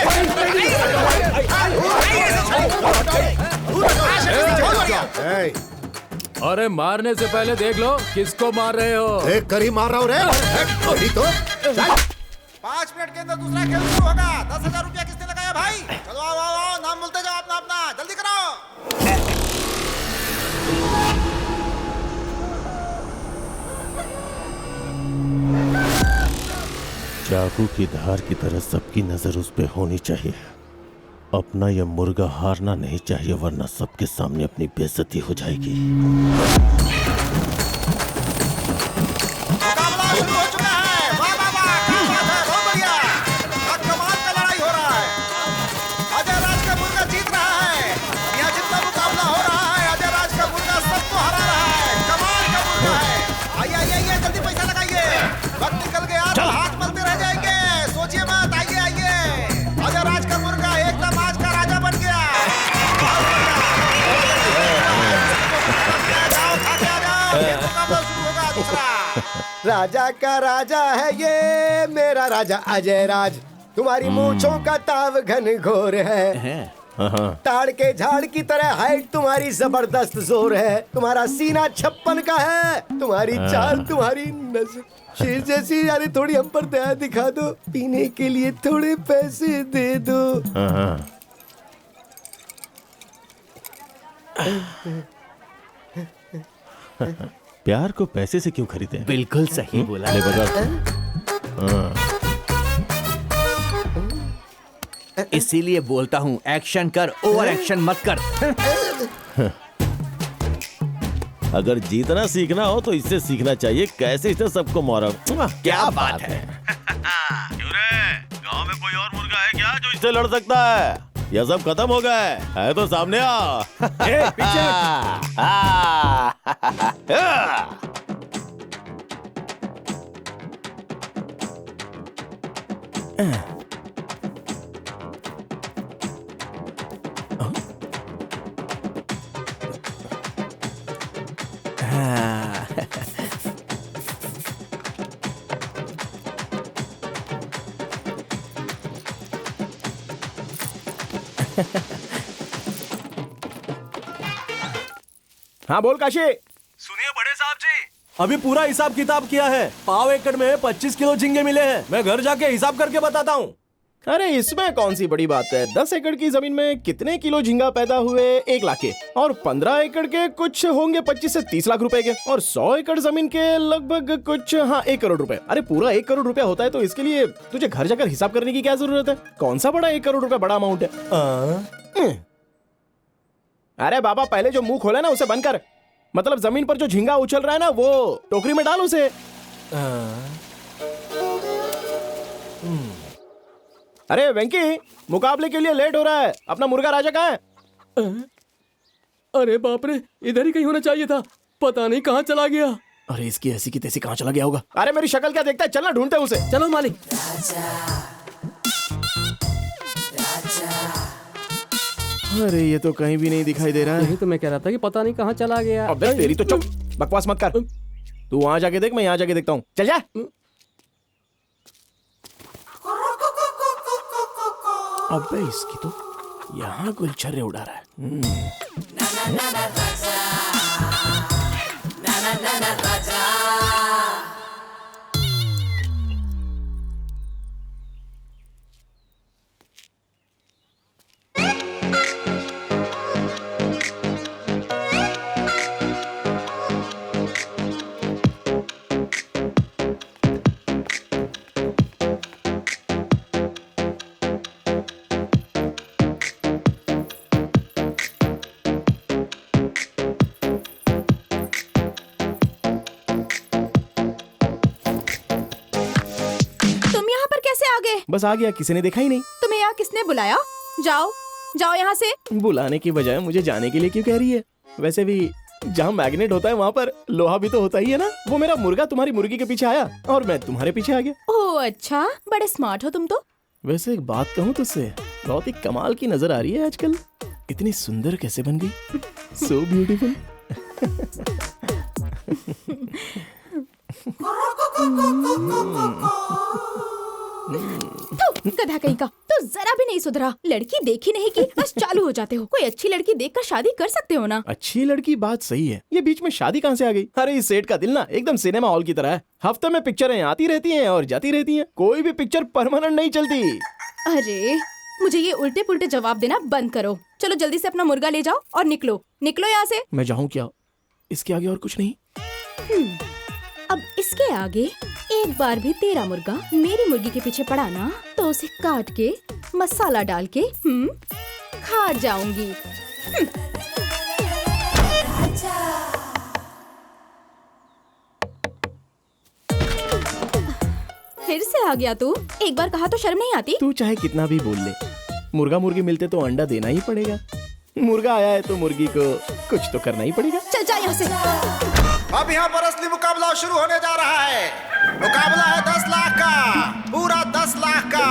अरे मारने से पहले देख लो किसको मार रहे हो। देख कर ही मार रहा हूँ रे। तो 5 मिनट के अंदर दूसरा खेल शुरू होगा। 10,000 रुपया किसने लगाया भाई? चलो आओ आओ आओ, नाम बोलते जाओ अपना अपना, जल्दी कराओ। चाकू की धार की तरह सबकी नजर उस पे होनी चाहिए। अपना यह मुर्गा हारना नहीं चाहिए, वरना सबके सामने अपनी बेइज्जती हो जाएगी। मुकाबला शुरू हो चुका है। वाह वाह वाह, क्या बात है, बहुत बढ़िया। कमाल का लड़ाई हो रहा है। अजय राज का मुर्गा जीत रहा है। यहाँ जितना मुकाबला हो रहा है, अजय राज का मुर्गा सबको हरा रहा है। कमाल का मुर्गा है। आइए आइए आइए, जल्दी पैसा लगाइए। वक्त निकल गया तो हाथ मलते रह जाएंगे। सोचिए मत, आइए आइए। अजय राज का मुर्गा एकदम आज का राजा बन गया। मुकाबला शुरू होगा दूसरा। राजा का राजा है ये मेरा राजा अजय राज। तुम्हारी मूंछों का ताव घन घोर है। ताड़ के झाड़ की तरह हाइट तुम्हारी जबरदस्त जोर है। तुम्हारा सीना 56 का है। तुम्हारी चाल, तुम्हारी नजर शेर जैसी। यानी थोड़ी हम पर दया दिखा दो। पीने के लिए थोड़े पैसे दे दो। प्यार को पैसे से क्यों खरीदे? बिल्कुल सही बोला। ले बता। इसीलिए बोलता हूँ, एक्शन कर, ओवर एक्शन मत कर। अगर जीतना सीखना हो तो इससे सीखना चाहिए कैसे इसने सबको मारा। क्या बात है। गांव में कोई और मुर्गा है क्या जो इससे लड़ सकता है? यह सब खत्म हो गया है तो सामने आ। पीछे। हाँ बोल काशी। सुनिए बड़े साहब जी, अभी पूरा हिसाब किताब किया है। पाव एकड़ में 25 किलो झींगे मिले हैं। मैं घर जाके हिसाब करके बताता हूँ। अरे इसमें कौन सी बड़ी बात है। 10 एकड़ की जमीन में कितने किलो झींगा पैदा हुए? 1 लाख के। और 15 एकड़ के कुछ होंगे 25 से 30 लाख रुपए के। और 100 एकड़ जमीन के लगभग कुछ 1 करोड़ रुपए। अरे पूरा 1 करोड़ रुपया होता है तो इसके लिए तुझे घर जाकर हिसाब करने की क्या जरूरत है? कौन सा बड़ा 1 करोड़ रुपया बड़ा अमाउंट है? अरे बाबा, पहले जो मुंह खोला ना उसे बंद कर। मतलब जमीन पर जो झींगा उछल रहा है ना वो टोकरी में डाल उसे। अरे वेंकी, मुकाबले के लिए लेट हो रहा है। अपना मुर्गा राजा कहाँ है? अरे बाप रे, इधर ही कहीं होना चाहिए था। पता नहीं कहाँ चला गया। अरे इसकी ऐसी की तैसी कहाँ चला गया होगा। अरे मेरी शक्ल क्या देखता है, चलना ढूंढते हैं उसे। चलो मालिक। अरे ये तो कहीं भी नहीं दिखाई दे रहा है। यही तो मैं कह रहा था कि पता नहीं कहाँ चला गया। अबे तेरी तो चुप, बकवास मत कर। तू वहां जाके देख, मैं यहाँ जाके देखता हूँ। चल जा। अबे इसकी तो यहाँ गुलछर्रे उड़ा रहा है। बस आ गया, किसी ने देखा ही नहीं। तुम्हें यहाँ किसने बुलाया? जाओ जाओ यहाँ से। बुलाने की बजाय मुझे जाने के लिए क्यों कह रही है? वैसे भी जहाँ मैग्नेट होता है वहाँ पर लोहा भी तो होता ही है ना। वो मेरा मुर्गा तुम्हारी मुर्गी के पीछे आया और मैं तुम्हारे पीछे आ गया। ओह अच्छा, बड़े स्मार्ट हो तुम तो। वैसे एक बात कहूँ तुझसे, बहुत ही कमाल की नजर आ रही है आजकल। इतनी सुंदर कैसे बन गई? So beautiful. गधा कहीं का, तो जरा भी नहीं सुधरा। लड़की देखी नहीं की बस चालू हो जाते हो। कोई अच्छी लड़की देखकर शादी कर सकते हो ना। अच्छी लड़की बात सही है, ये बीच में शादी कहाँ से आ गई? अरे इस सेट का दिल ना एकदम सिनेमा हॉल की तरह है। हफ्ते में पिक्चरें आती रहती हैं और जाती रहती हैं। कोई भी पिक्चर परमानेंट नहीं चलती। अरे मुझे ये उल्टे पुल्टे जवाब देना बंद करो। चलो जल्दी से अपना मुर्गा ले जाओ और निकलो निकलो यहाँ से। मैं जाऊँ क्या? इसके आगे और कुछ नहीं? अब इसके आगे एक बार भी तेरा मुर्गा मेरी मुर्गी के पीछे पड़ा ना तो उसे काट के मसाला डाल के खा जाऊंगी। फिर से आ गया तू? एक बार कहा तो शर्म नहीं आती? तू चाहे कितना भी बोल ले, मुर्गा मुर्गी मिलते तो अंडा देना ही पड़ेगा। मुर्गा आया है तो मुर्गी को कुछ तो करना ही पड़ेगा। चल जा यहाँ से। अब यहाँ पर असली मुकाबला शुरू होने जा रहा है। मुकाबला है 10 लाख का, पूरा 10 लाख का।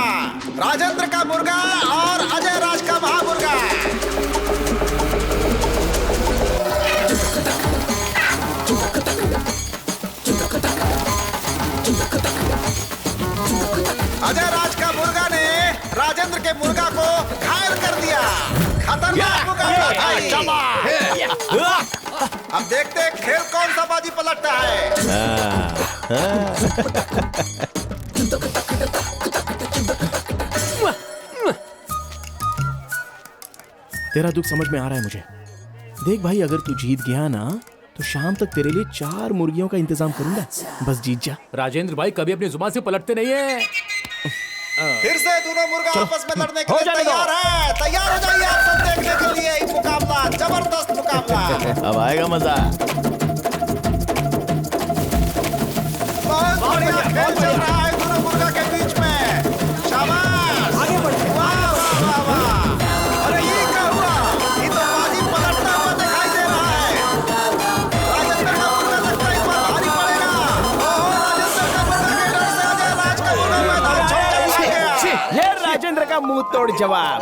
राजेंद्र का मुर्गा और अजय राज का महामुर्गा। अजय राज का मुर्गा ने राजेंद्र के मुर्गा को घायल कर दिया। खतरनाक मुकाबला था। अब देखते हैं खेल कौन सा बाजी पलटता है। तेरा दुख समझ में आ रहा है मुझे। देख भाई, अगर तू जीत गया ना तो शाम तक तेरे लिए 4 मुर्गियों का इंतजाम करूंगा। बस जीत जा। राजेंद्र भाई कभी अपनी जुबान से पलटते नहीं है। फिर से दोनों मुर्गा आपस में लड़ने के लिए तैयार है। तैयार हो जाइए आप सब देखने के लिए ये मुकाबला, जबरदस्त मुकाबला। अब आएगा मजा। बहुत बढ़िया खेल चल रहा है दोनों मुर्गा के बीच में। शाबाश, वाह वाह वाह वाह। अरे ये क्या हुआ? ये तो बाजी पलटता हुआ दिखाई दे रहा है। राजेंद्र का मुर्गा लगता है इस बार भारी पड़ेगा। ओहो, राजेंद्र का मुर्गा के डर से अजय राज का मुर्गा मैदान छोड़ के भाग गया। ये राजेंद्र का मुंह तोड़ जवाब।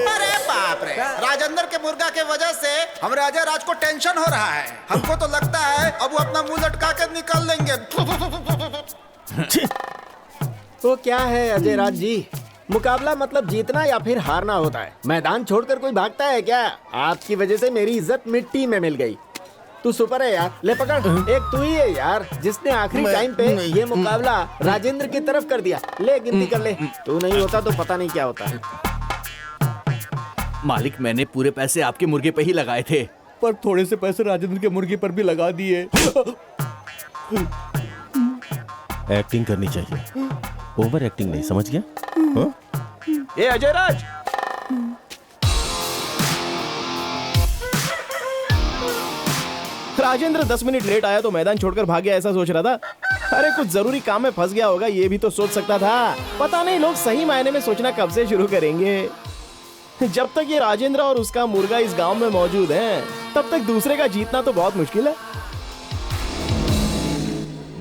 अरे बाप रे, राजेंद्र के मुर्गा के वजह से हमारे अजय राज को टेंशन हो रहा है। हमको तो लगता है अब वो अपना मुंह लटका के निकल लेंगे। तो क्या है अजय राज जी, मुकाबला मतलब जीतना या फिर हारना होता है। मैदान छोड़कर कोई भागता है क्या? आपकी वजह से मेरी इज्जत मिट्टी में मिल गई। तू सुपर है यार, ले पकड़। एक तू ही है यार जिसने आखिरी टाइम पे ये मुकाबला राजेंद्र की तरफ कर दिया। ले गिनती कर ले, तू नहीं होता तो पता नहीं क्या होता। मालिक, मैंने पूरे पैसे आपके मुर्गे पे ही लगाए थे, पर थोड़े से पैसे राजेंद्र के मुर्गे पर भी लगा दिए। एक्टिंग करनी चाहिए, ओवर एक्टिंग नहीं, समझ गया? हाँ? ए अजय राज, राजेंद्र 10 मिनट लेट आया तो मैदान छोड़कर भाग गया ऐसा सोच रहा था। अरे कुछ जरूरी काम में फंस गया होगा, ये भी तो सोच सकता था। पता नहीं लोग सही मायने में सोचना कब से शुरू करेंगे। जब तक ये राजेंद्र और उसका मुर्गा इस गांव में मौजूद हैं, तब तक दूसरे का जीतना तो बहुत मुश्किल है।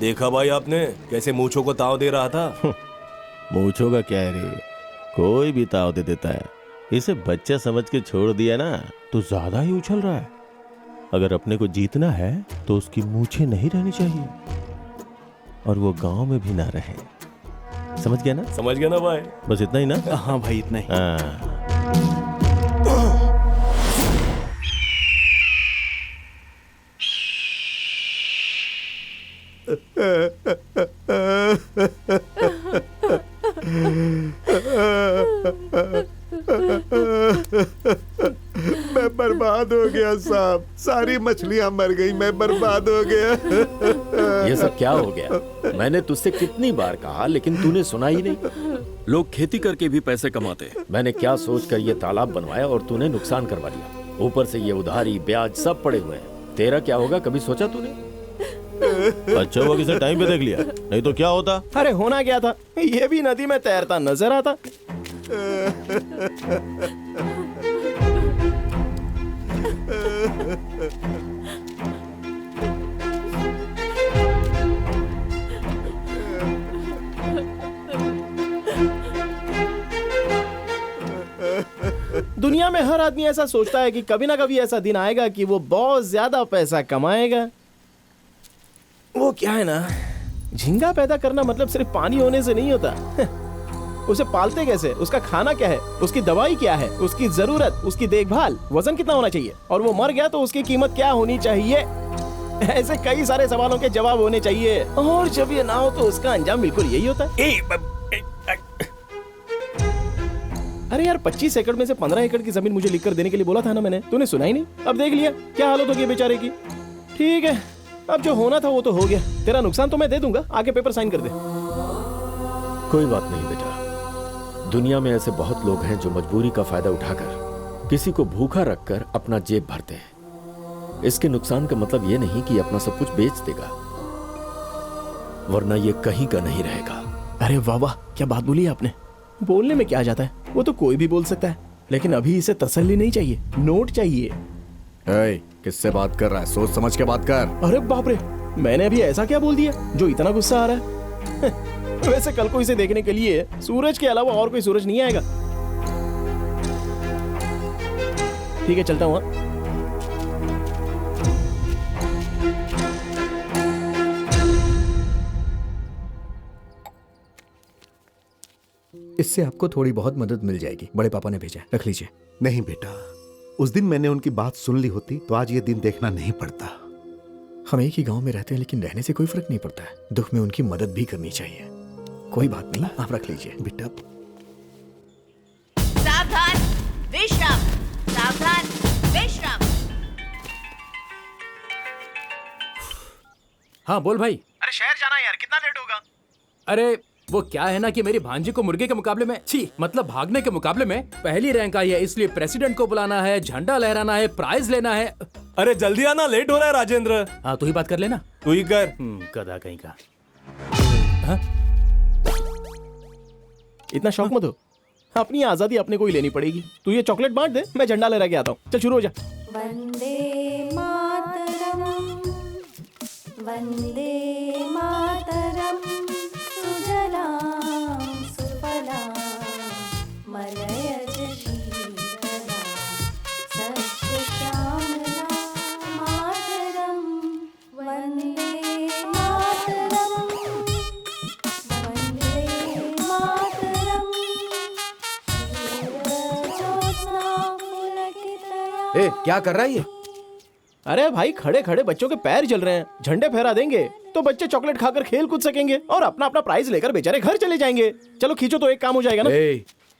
देखा भाई आपने कैसे मूंछों को ताव दे रहा था? मूंछों का क्या है रे, कोई भी ताव दे देता है। इसे बच्चा समझ के छोड़ दिया ना तो ज्यादा ही उछल रहा है। अगर अपने को जीतना है तो उसकी मूंछें नहीं रहनी चाहिए और वो गांव में भी ना रहे। समझ गया ना? समझ गया ना भाई? बस इतना ही ना? हाँ भाई, इतना ही। हाँ। मैं बर्बाद हो गया साहब, सारी मछलियां मर गई, मैं बर्बाद हो गया। ये सब क्या हो गया? मैंने तुझसे कितनी बार कहा लेकिन तूने सुना ही नहीं। लोग खेती करके भी पैसे कमाते। मैंने क्या सोचकर ये तालाब बनवाया और तूने नुकसान करवा दिया। ऊपर से ये उधारी ब्याज सब पड़े हुए हैं। तेरा क्या होगा कभी सोचा तूने? अच्छा हुआ किसी टाइम पे देख लिया, नहीं तो क्या होता। अरे होना क्या था, ये भी नदी में तैरता नजर आता। दुनिया में हर आदमी ऐसा सोचता है कि कभी ना कभी ऐसा दिन आएगा कि वो बहुत ज्यादा पैसा कमाएगा। वो क्या है ना, झींगा पैदा करना मतलब सिर्फ पानी होने से नहीं होता। उसे पालते कैसे, उसका खाना क्या है, उसकी दवाई क्या है, उसकी जरूरत, उसकी देखभाल, वजन कितना होना चाहिए, और वो मर गया तो उसकी कीमत क्या होनी चाहिए। ऐसे कई सारे सवालों के जवाब होने चाहिए, और जब ये ना हो तो उसका अंजाम बिल्कुल यही होता है। अरे यार 25 एकड़ में से 15 एकड़ की जमीन मुझे लिखकर देने के लिए बोला था ना मैंने, तूने सुना ही नहीं। अब देख लिया क्या हालत होगी बेचारे की। ठीक है, अब जो होना था वो तो हो गया, तेरा नुकसान तो मैं दे दूंगा, आगे पेपर साइन कर दे। कोई बात नहीं बेटा, दुनिया में ऐसे बहुत लोग हैं जो मजबूरी का फायदा उठाकर किसी को भूखा रखकर अपना जेब भरते हैं। इसके नुकसान का मतलब ये नहीं कि अपना सब कुछ बेच देगा, वरना ये कहीं का नहीं रहेगा। अरे वाह वाह, क्या बात बोली आपने। बोलने में क्या जाता है, वो तो कोई भी बोल सकता है, लेकिन अभी इसे तसल्ली नहीं चाहिए, नोट चाहिए। किससे बात कर रहा है, सोच समझ के बात कर। अरे बाप रे, मैंने अभी ऐसा क्या बोल दिया जो इतना गुस्सा आ रहा है। वैसे कल को इसे देखने के लिए सूरज के अलावा और कोई सूरज नहीं आएगा। ठीक है, चलता हूँ। इससे आपको थोड़ी बहुत मदद मिल जाएगी, बड़े पापा ने भेजा है, रख लीजिए। नहीं बेटा, उस दिन मैंने उनकी बात सुन ली होती तो आज ये दिन देखना नहीं पड़ता। हम एक ही गांव में रहते हैं, लेकिन रहने से कोई फर्क नहीं पड़ता है। दुख में उनकी मदद भी करनी चाहिए। कोई बात नहीं, आप रख लीजिए बेटा। सावधान, विश्राम, सावधान, विश्राम। हाँ बोल भाई। अरे शहर जाना है यार, कितना लेट होगा? अरे वो क्या है ना कि मेरी भांजी को मुर्गे के मुकाबले में, छी मतलब भागने के मुकाबले में पहली रैंक आई है, इसलिए प्रेसिडेंट को बुलाना है, झंडा लहराना है, प्राइज लेना है। अरे जल्दी आना, लेट हो रहा है राजेंद्र। हाँ तू ही बात कर लेना। तू ही कर। गधा कहीं का। हाँ? इतना शौक मत हो, अपनी आजादी अपने को ही लेनी पड़ेगी। तू ये चॉकलेट बांट दे, मैं झंडा लहरा के आता हूँ। चल शुरू हो जा। वंदे मातरम, वंदे मातरम, सुजलां सुफलां मलयज शीतलां सस्यश्यामलां मातरम, वंदे मातरम, वंदे मातरम, सूरजोत्स्ना पुलकितया। ए, क्या कर रहा है ये? अरे भाई, खड़े खड़े बच्चों के पैर जल रहे हैं, झंडे फहरा देंगे तो बच्चे चॉकलेट खाकर खेल कूद सकेंगे और अपना अपना प्राइज लेकर बेचारे घर चले जाएंगे। चलो खींचो तो एक काम हो जाएगा ना।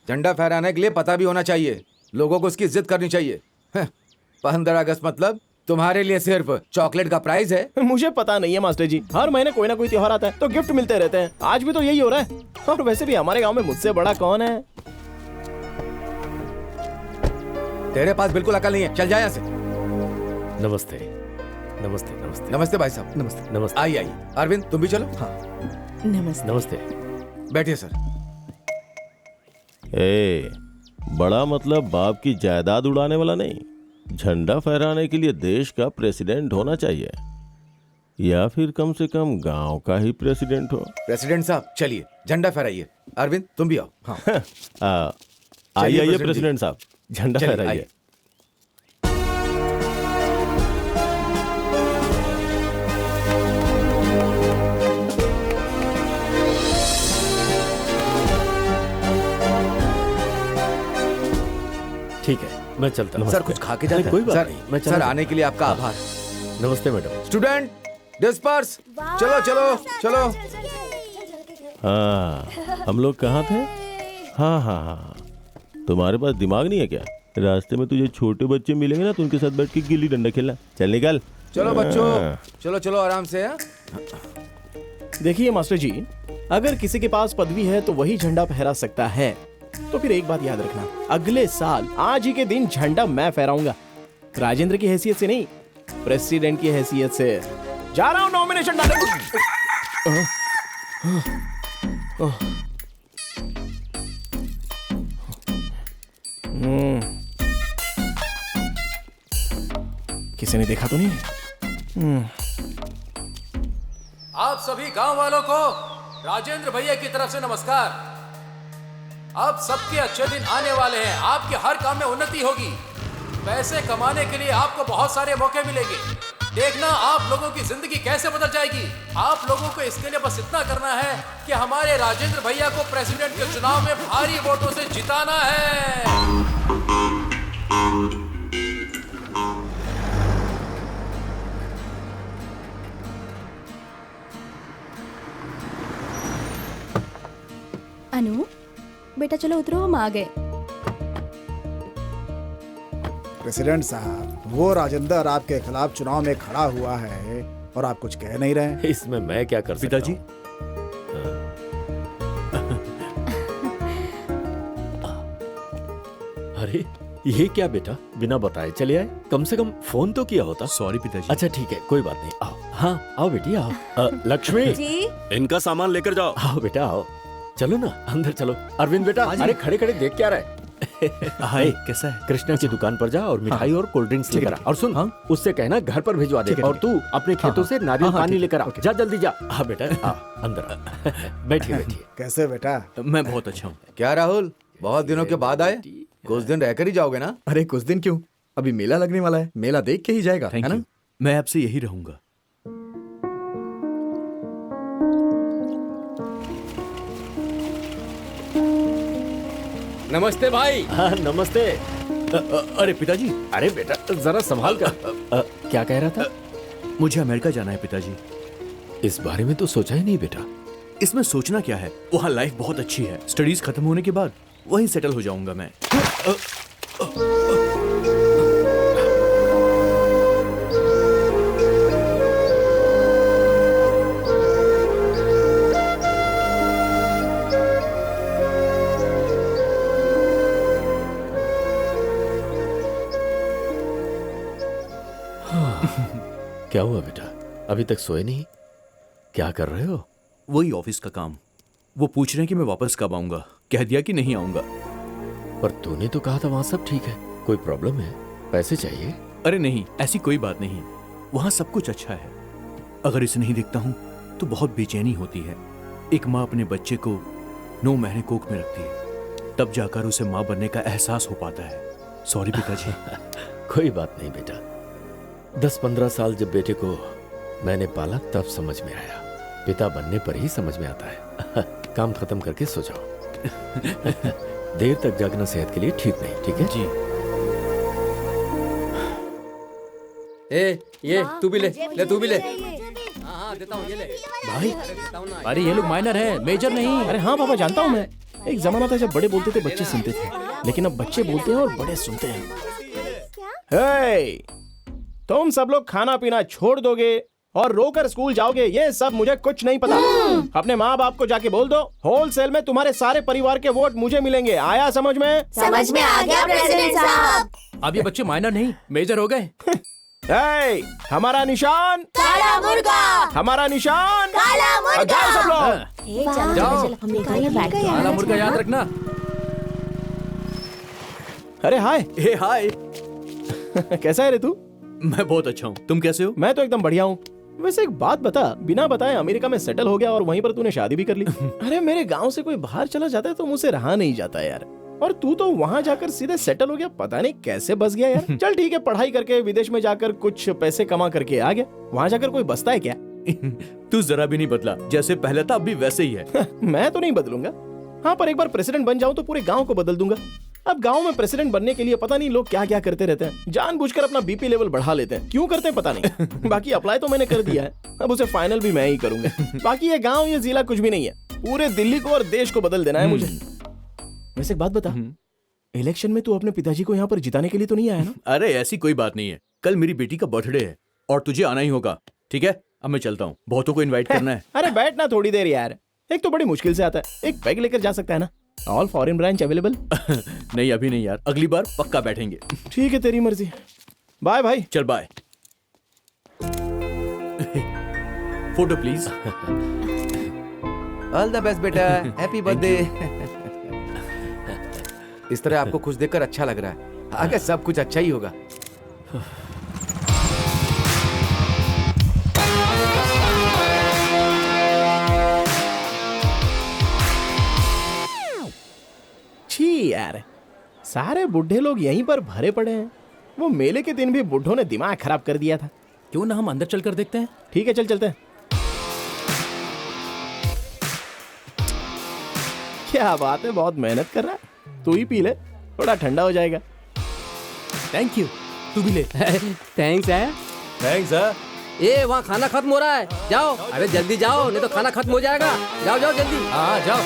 झंडा फहराने के लिए पता भी होना चाहिए, लोगों को उसकी इज्जत करनी चाहिए। 15 अगस्त मतलब तुम्हारे लिए सिर्फ चॉकलेट का प्राइज है? मुझे पता नहीं है मास्टर जी, हर महीने कोई ना कोई त्योहार आता है तो गिफ्ट मिलते रहते हैं, आज भी तो यही हो रहा है। और वैसे भी हमारे गाँव में मुझसे बड़ा कौन है? तेरे पास बिल्कुल अकल नहीं है, चल जा यहाँ से। नमस्ते नमस्ते नमस्ते नमस्ते भाई साहब। नमस्ते नमस्ते। आइए आइए, अरविंद तुम भी चलो। हाँ नमस्ते नमस्ते। बैठिए सर। ए, बड़ा मतलब बाप की जायदाद उड़ाने वाला नहीं, झंडा फहराने के लिए देश का प्रेसिडेंट होना चाहिए, या फिर कम से कम गांव का ही प्रेसिडेंट हो। प्रेसिडेंट साहब चलिए झंडा फहराइए। अरविंद तुम भी आओ। हाँ आइए आइए प्रेसिडेंट साहब, झंडा फहराइए। ठीक है, मैं चलता हूँ। सर कुछ खा के जाते कोई हैं। बात सर, नहीं, मैं सर आने के लिए आपका आभार। नमस्ते मैडम। स्टूडेंट डिस्पर्स, चलो चलो चलो। हाँ, हम लोग कहाँ थे? हाँ हाँ हाँ, तुम्हारे पास दिमाग नहीं है क्या? रास्ते में तुझे छोटे बच्चे मिलेंगे ना तो उनके साथ बैठ के गिल्ली डंडा खेलना। चल निकल। चलो बच्चों, चलो चलो आराम से। देखिए मास्टर जी, अगर किसी के पास पदवी है तो वही झंडा फहरा सकता है, तो फिर एक बात याद रखना, अगले साल आज ही के दिन झंडा मैं फहराऊंगा। राजेंद्र की हैसियत से नहीं, प्रेसिडेंट की हैसियत से। जा रहा हूँ नॉमिनेशन डालने। किसी ने देखा तो नहीं? आप सभी गांव वालों को राजेंद्र भैया की तरफ से नमस्कार। अब सबके अच्छे दिन आने वाले हैं। आपके हर काम में उन्नति होगी। पैसे कमाने के लिए आपको बहुत सारे मौके मिलेंगे। देखना आप लोगों की जिंदगी कैसे बदल जाएगी। आप लोगों को इसके लिए बस इतना करना है कि हमारे राजेंद्र भैया को प्रेसिडेंट के चुनाव में भारी वोटों से जिताना है। अनु बेटा चलो उतरो, हम आ गए। प्रेसिडेंट साहब, वो राजेंद्र आपके खिलाफ चुनाव में खड़ा हुआ है और आप कुछ कह नहीं रहे। इसमें मैं क्या कर सकता पिताजी? अरे ये क्या बेटा, बिना बताए चले आए? कम से कम फोन तो किया होता। सॉरी पिताजी। अच्छा ठीक है, कोई बात नहीं। आओ, हाँ आओ बेटी आओ। लक्ष्मी जी? इनका सामान लेकर जाओ। आओ बेटा आओ, चलो ना अंदर चलो। अरविंद बेटा, अरे खड़े खड़े देख क्या रहे? हाय, कैसा है? कृष्णा की दुकान पर जा और मिठाई और कोल्ड ड्रिंक्स लेकर आ। और सुन, उससे कहना घर पर भिजवा दे। और तू अपने खेतों से नारियल पानी लेकर आ। जा जल्दी जा। हाँ बेटा आ, अंदर बैठिए बैठिए। कैसे बेटा? मैं बहुत अच्छा हूँ। क्या राहुल, बहुत दिनों के बाद आए? कुछ दिन रहकर ही जाओगे ना? अरे कुछ दिन क्यों, अभी मेला लगने वाला है, मेला देख के ही जाएगा, है ना? मैं आपसे यही रहूंगा। नमस्ते भाई। हाँ नमस्ते। अरे पिताजी। अरे बेटा जरा संभाल कर। क्या कह रहा था? मुझे अमेरिका जाना है पिताजी। इस बारे में तो सोचा ही नहीं बेटा। इसमें सोचना क्या है, वहाँ लाइफ बहुत अच्छी है। स्टडीज खत्म होने के बाद वहीं सेटल हो जाऊंगा मैं। क्या हुआ बेटा, अभी तक सोए नहीं? क्या कर रहे हो? वही ऑफिस का काम। वो पूछ रहे हैं कि मैं वापस कब आऊंगा। कह दिया कि नहीं आऊंगा। पर तूने तो कहा था वहां सब ठीक है। कोई प्रॉब्लम है? पैसे चाहिए? अरे नहीं, ऐसी कोई बात नहीं। वहां सब कुछ अच्छा है। अगर इसे नहीं देखता हूं तो बहुत बेचैनी होती है। एक माँ अपने बच्चे को 9 महीने कोख में रखती है, तब जाकर उसे माँ बनने का एहसास हो पाता है। सॉरी पिताजी। कोई बात नहीं बेटा। 10-15 साल जब बेटे को मैंने पाला तब समझ में आया। पिता बनने पर ही समझ में आता है। काम खत्म करके सो जाओ। देर तक जागना सेहत के लिए ठीक नहीं। ठीक है जी। ये तू भी ले तू भी ले। हाँ देता हूँ, ये ले भाई। अरे ये लोग माइनर है, मेजर नहीं। अरे हाँ पापा, जानता हूँ मैं। एक जमाना था जब बड़े बोलते थे बच्चे सुनते थे, लेकिन अब बच्चे बोलते हैं और बड़े सुनते हैं। हे, तुम सब लोग खाना पीना छोड़ दोगे और रोकर स्कूल जाओगे, ये सब मुझे कुछ नहीं पता। अपने माँ बाप को जाके बोल दो, होलसेल में तुम्हारे सारे परिवार के वोट मुझे मिलेंगे। आया समझ में? समझ में आ गया प्रेसिडेंट साहब। अब ये बच्चे माइनर नहीं, मेजर हो गए। हमारा निशान काला मुर्गा। हमारा निशान काला मुर्गा। जाओ सब लोग। जाओ। काला मुर्गा याद रखना। अरे हाय। हे हाय। कैसा है रे तू? मैं बहुत अच्छा हूँ, तुम कैसे हो? मैं तो एकदम बढ़िया हूँ। वैसे एक बात बता, बिना बताए अमेरिका में सेटल हो गया और वहीं पर तूने शादी भी कर ली। अरे मेरे गांव से कोई बाहर चला जाता है तो मुझसे रहा नहीं जाता यार। और तू तो वहां जाकर सीधे सेटल हो गया, पता नहीं कैसे बस गया यार। चल ठीक है, पढ़ाई करके विदेश में जाकर कुछ पैसे कमा करके आ गया। वहां जाकर कोई बसता है क्या? तू जरा भी नहीं बदला, जैसे पहले था अब भी वैसे ही है। मैं तो नहीं बदलूंगा। हाँ, पर एक बार प्रेसिडेंट बन जाऊं तो पूरे गांव को बदल दूंगा। अब गांव में प्रेसिडेंट बनने के लिए पता नहीं लोग क्या क्या करते रहते हैं, जानबूझकर अपना बीपी लेवल बढ़ा लेते हैं। क्यों करते हैं पता नहीं। बाकी अप्लाई तो मैंने कर दिया है, अब उसे फाइनल भी मैं ही करूंगा। बाकी ये गांव ये जिला कुछ भी नहीं है, पूरे दिल्ली को और देश को बदल देना है मुझे। वैसे एक बात बता, इलेक्शन में तू अपने पिताजी को यहाँ पर जिताने के लिए तो नहीं आया ना? अरे ऐसी कोई बात नहीं है, कल मेरी बेटी का बर्थडे है और तुझे आना ही होगा। ठीक है, अब मैं चलता हूँ, बहुतों को इनवाइट करना है। अरे बैठना थोड़ी देर यार, एक तो बड़ी मुश्किल से आता है, एक पैग लेकर जा सकता है ना। All foreign branch available? नहीं अभी नहीं यार, अगली बार पक्का बैठेंगे। ठीक है, तेरी मर्जी। बाय भाई। चल bye. Photo please. All the best बेटा, हैप्पी बर्थडे। इस तरह आपको खुश देखकर अच्छा लग रहा है, आगे सब कुछ अच्छा ही होगा। छी यार, सारे बुढ़े लोग यहीं पर भरे पड़े हैं। वो मेले के दिन भी बुढ़ों ने दिमाग खराब कर दिया था। क्यों ना हम अंदर चलकर देखते हैं? ठीक है, चल चलते हैं। क्या बात है, बहुत मेहनत कर रहा है। तू ही पी ले, थोड़ा ठंडा हो जाएगा। थैंक यू, तू भी ले। थैंक्स है। थैंक्स है। ए वहाँ खाना खत्म हो रहा है, जाओ। अरे जल्दी जाओ, नहीं तो खाना खत्म हो जाएगा। जाओ जाओ जल्दी। हाँ जाओ।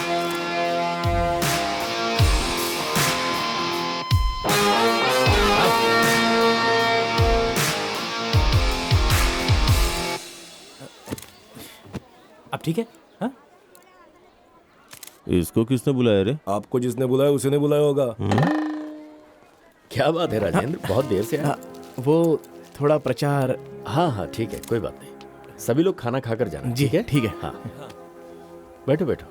अब ठीक है? हाँ? इसको किसने बुलाया रे? आपको जिसने बुलाया उसी ने बुलाया होगा। क्या बात है राजेंद्र, बहुत देर से आया। वो थोड़ा प्रचार। हाँ हाँ ठीक है, कोई बात नहीं। सभी लोग खाना खाकर जाना। जी है, ठीक है। हाँ बैठो बैठो।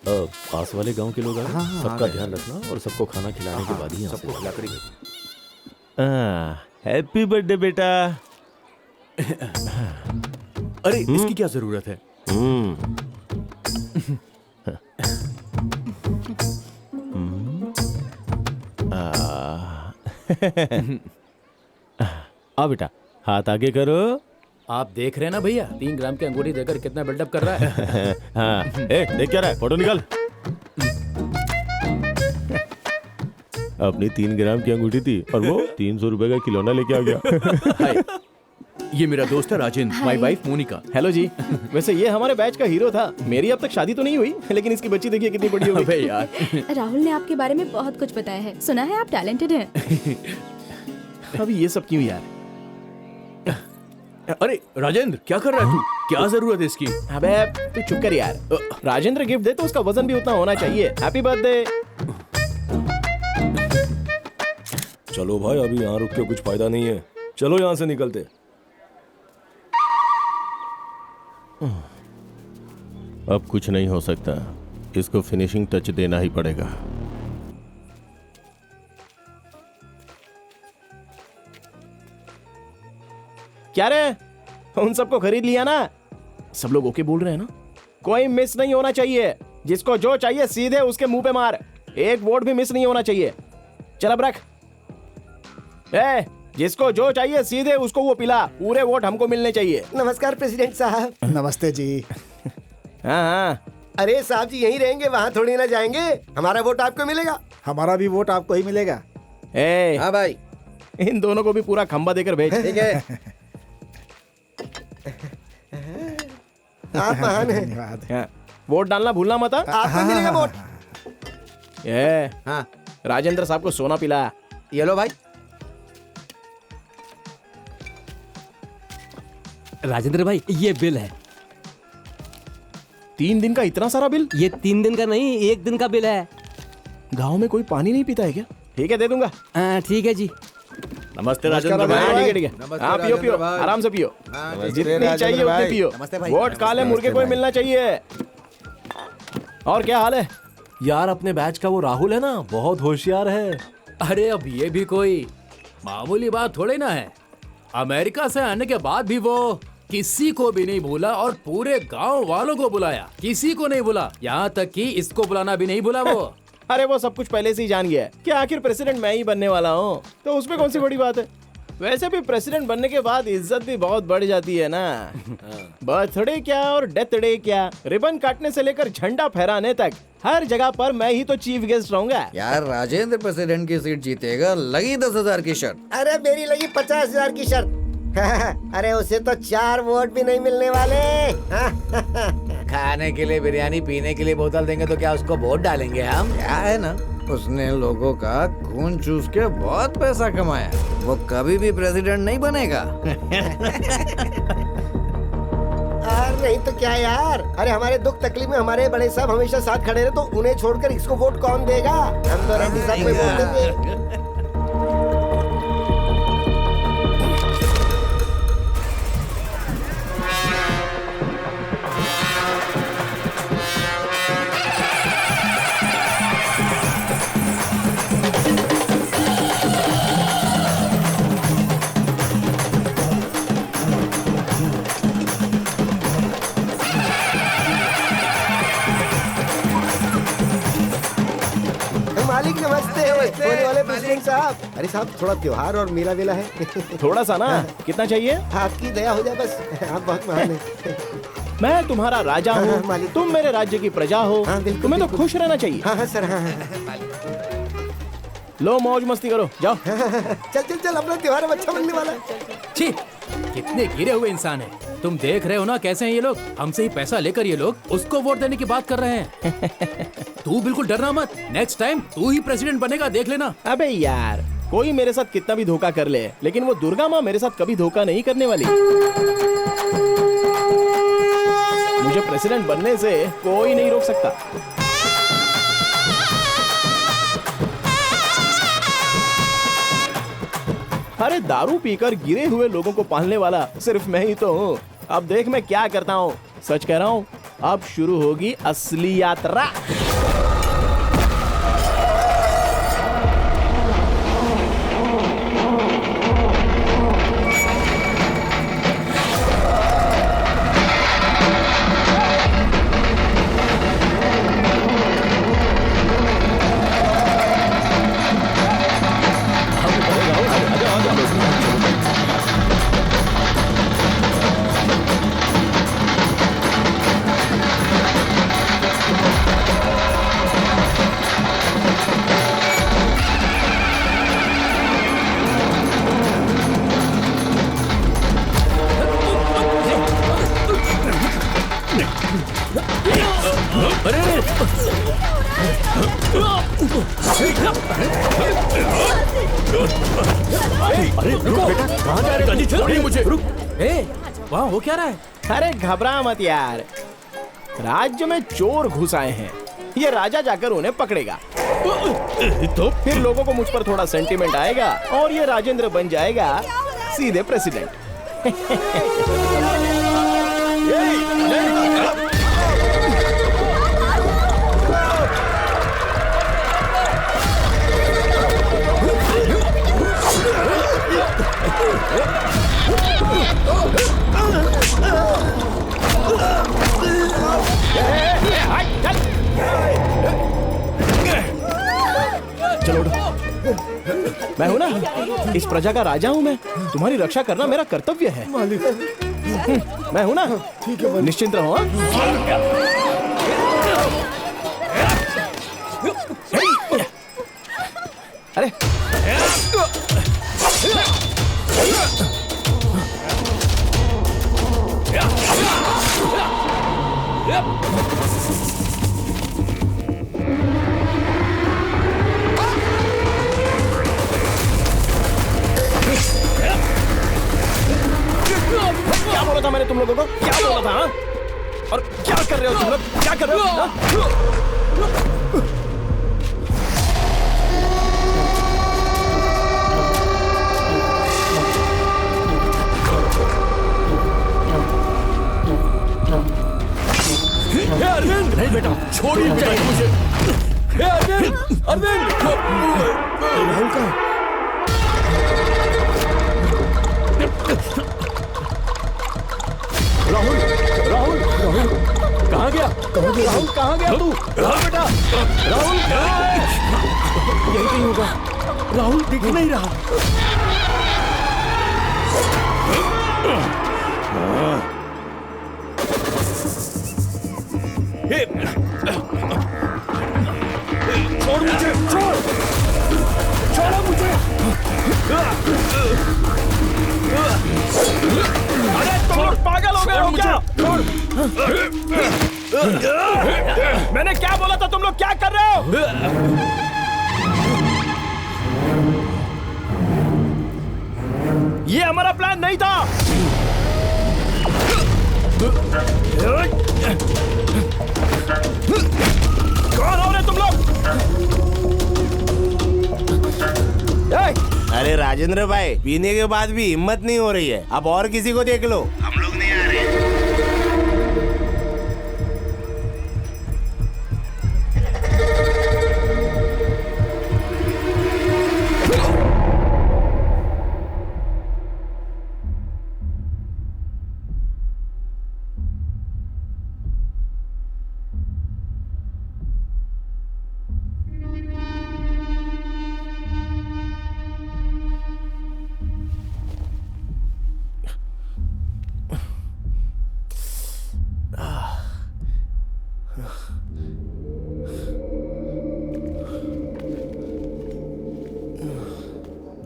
पास वाले गांव के लोग आए, सबका ध्यान रखना और सबको खाना खिलाने के बाद ही यहाँ से सबको खिलाकर ही हैप्पी बर्थडे बेटा। अरे इसकी क्या जरूरत है? आ बेटा, हाथ आगे करो। आप देख रहे हैं ना भैया, 3 ग्राम की अंगूठी देकर कितना बिल्डअप कर रहा है। हाँ, देख क्या रहा है, फोटो निकाल। अपनी 3 ग्राम की अंगूठी थी और वो 300 रुपए का खिलौना लेके आ गया। ये मेरा दोस्त है Rajendra, my wife Monika. Hello ji. वैसे ये हमारे बैच का हीरो था। मेरी अब तक शादी तो नहीं हुई, लेकिन इसकी बच्ची देखिए कितनी बड़ी हो गई। यार राहुल ने आपके बारे में बहुत कुछ बताया है, सुना है आप टैलेंटेड हैं। अभी ये सब क्यों यार? अरे राजेंद्र क्या कर रहा है तू? क्या जरूरत है इसकी? अबे तू चुप कर यार। राजेंद्र गिफ्ट दे तो उसका वजन भी उतना होना चाहिए। Happy birthday. चलो भाई, अभी यहाँ रुक के कुछ फायदा नहीं है, चलो यहाँ से निकलते। अब कुछ नहीं हो सकता, इसको फिनिशिंग टच देना ही पड़ेगा। क्या रे, उन सबको खरीद लिया ना? सब लोग ओके बोल रहे हैं ना? कोई मिस नहीं होना चाहिए। जिसको जो चाहिए सीधे उसके मुंह पे मार। एक वोट भी मिस नहीं होना चाहिए। चल अब रख। जिसको जो चाहिए सीधे उसको वो पिला। पूरे वोट हमको मिलने चाहिए। नमस्कार प्रेसिडेंट साहब। नमस्ते जी। हाँ। अरे साहब जी यहीं रहेंगे, वहाँ थोड़ी ना जाएंगे। हमारा वोट आपको मिलेगा। हमारा भी वोट आपको ही मिलेगा। हाँ भाई, इन दोनों को भी पूरा खंबा देकर भेज। ठीक है। आप महान हैं। धन्यवाद। वोट डालना भूलना मत। आपको मिलेगा वोट। हाँ, राजेंद्र साहब को सोना पिला। ये लो भाई। राजेंद्र भाई ये बिल है। 3 दिन का इतना सारा बिल? ये 3 दिन का नहीं, 1 दिन का बिल है। गांव में कोई पानी नहीं पीता है क्या? ठीक है, दे दूंगा। ठीक है जी। नमस्ते राजेंद्र भाई। ठीक है, हाँ पियो पियो, आराम से पियो, जितनी चाहिए उतनी पियो। वोट काले मुर्गे को ही मिलना चाहिए। और क्या हाल है यार? अपने बैच का वो राहुल है ना, बहुत होशियार है। अरे अब ये भी कोई मामूली बात थोड़ी ना है। अमेरिका से आने के बाद भी वो किसी को भी नहीं भूला और पूरे गांव वालों को बुलाया। किसी को नहीं भूला, यहाँ तक कि इसको बुलाना भी नहीं भूला वो। अरे वो सब कुछ पहले से ही जान गया है कि आखिर प्रेसिडेंट मैं ही बनने वाला हूँ, तो उसमें कौन सी बड़ी बात है। वैसे भी प्रेसिडेंट बनने के बाद इज्जत भी बहुत बढ़ जाती है ना। बर्थडे क्या और डेथ डे क्या, रिबन काटने से लेकर झंडा फहराने तक हर जगह पर मैं ही तो चीफ गेस्ट रहूंगा। यार राजेंद्र प्रेसिडेंट की सीट जीतेगा, लगी 10,000 की शर्त। अरे मेरी लगी 50,000 की शर्त। अरे उसे तो 4 वोट भी नहीं मिलने वाले। खाने के लिए बिरयानी, पीने के लिए बोतल देंगे तो क्या उसको वोट डालेंगे हम? क्या है ना, उसने लोगों का खून चूस के बहुत पैसा कमाया, वो कभी भी प्रेसिडेंट नहीं बनेगा। और नहीं तो क्या यार। अरे हमारे दुख तकलीफ में हमारे बड़े साहब हमेशा साथ खड़े रहे, तो उन्हें छोड़कर इसको वोट कौन देगा? हम तो रेड्डी साहब को वोट देंगे। होने वाले प्रेसिडेंट साहब। अरे साहब थोड़ा त्योहार और मेला वेला है। थोड़ा सा ना, कितना चाहिए? आपकी दया हो जाए बस, आप बहुत महान हैं। मैं तुम्हारा राजा हूँ, तुम मेरे राज्य की प्रजा हो, तुम्हें तो खुश रहना चाहिए। हाँ सर, हाँ। लो मौज मस्ती करो, जाओ। चल चल चल, अपना त्योहार अब अच्छा बनने वाला है। छी, कितने गिरे हुए इंसान हैं। तुम देख रहे हो ना कैसे हैं ये लोग। हमसे ही पैसा लेकर ये लोग उसको वोट देने की बात कर रहे हैं। तू बिल्कुल डरना मत, नेक्स्ट टाइम तू ही प्रेसिडेंट बनेगा, देख लेना। अबे यार, कोई मेरे साथ कितना भी धोखा कर ले, लेकिन वो दुर्गा माँ मेरे साथ कभी धोखा नहीं करने वाली। मुझे प्रेसिडेंट बनने से कोई नहीं रोक सकता। अरे दारू पीकर गिरे हुए लोगों को पालने वाला सिर्फ मैं ही तो हूँ। अब देख मैं क्या करता हूँ, सच कह रहा हूँ। अब शुरू होगी असली यात्रा। वहाँ हो क्या रहा है? अरे घबरा मत यार, राज्य में चोर घुस आए हैं। ये राजा जाकर उन्हें पकड़ेगा, तो फिर लोगों को मुझ पर थोड़ा सेंटीमेंट आएगा और ये राजेंद्र बन जाएगा सीधे प्रेसिडेंट। चलो मैं हूं ना, इस प्रजा का राजा हूं मैं। तुम्हारी रक्षा करना मेरा कर्तव्य है। मैं हूं ना, ठीक है, निश्चिंत रहो। अरे क्या बोला था मैंने तुम लोगों को? क्या बोला था? हाँ? और क्या कर रहे हो तुम लोग? क्या कर रहे हो? हाँ? अरविंद, नहीं बेटा, छोड़िए मुझे। अरविंद, अरविंद, राहुल का राहुल, राहुल, राहुल, कहाँ गया? राहुल कहाँ गया तू? बेटा, राहुल यही कहीं होगा। राहुल दिख नहीं रहा। छोड़ मुझे, छोड़, छोड़ो मुझे। अरे तुम लोग पागल हो गए हो क्या? मैंने क्या बोला था? तुम लोग क्या कर रहे हो? ये हमारा प्लान नहीं था। कौन हो रहे तुम लोग? अरे राजेंद्र भाई, पीने के बाद भी हिम्मत नहीं हो रही है। अब और किसी को देख लो। हम लोग नहीं आ रहे।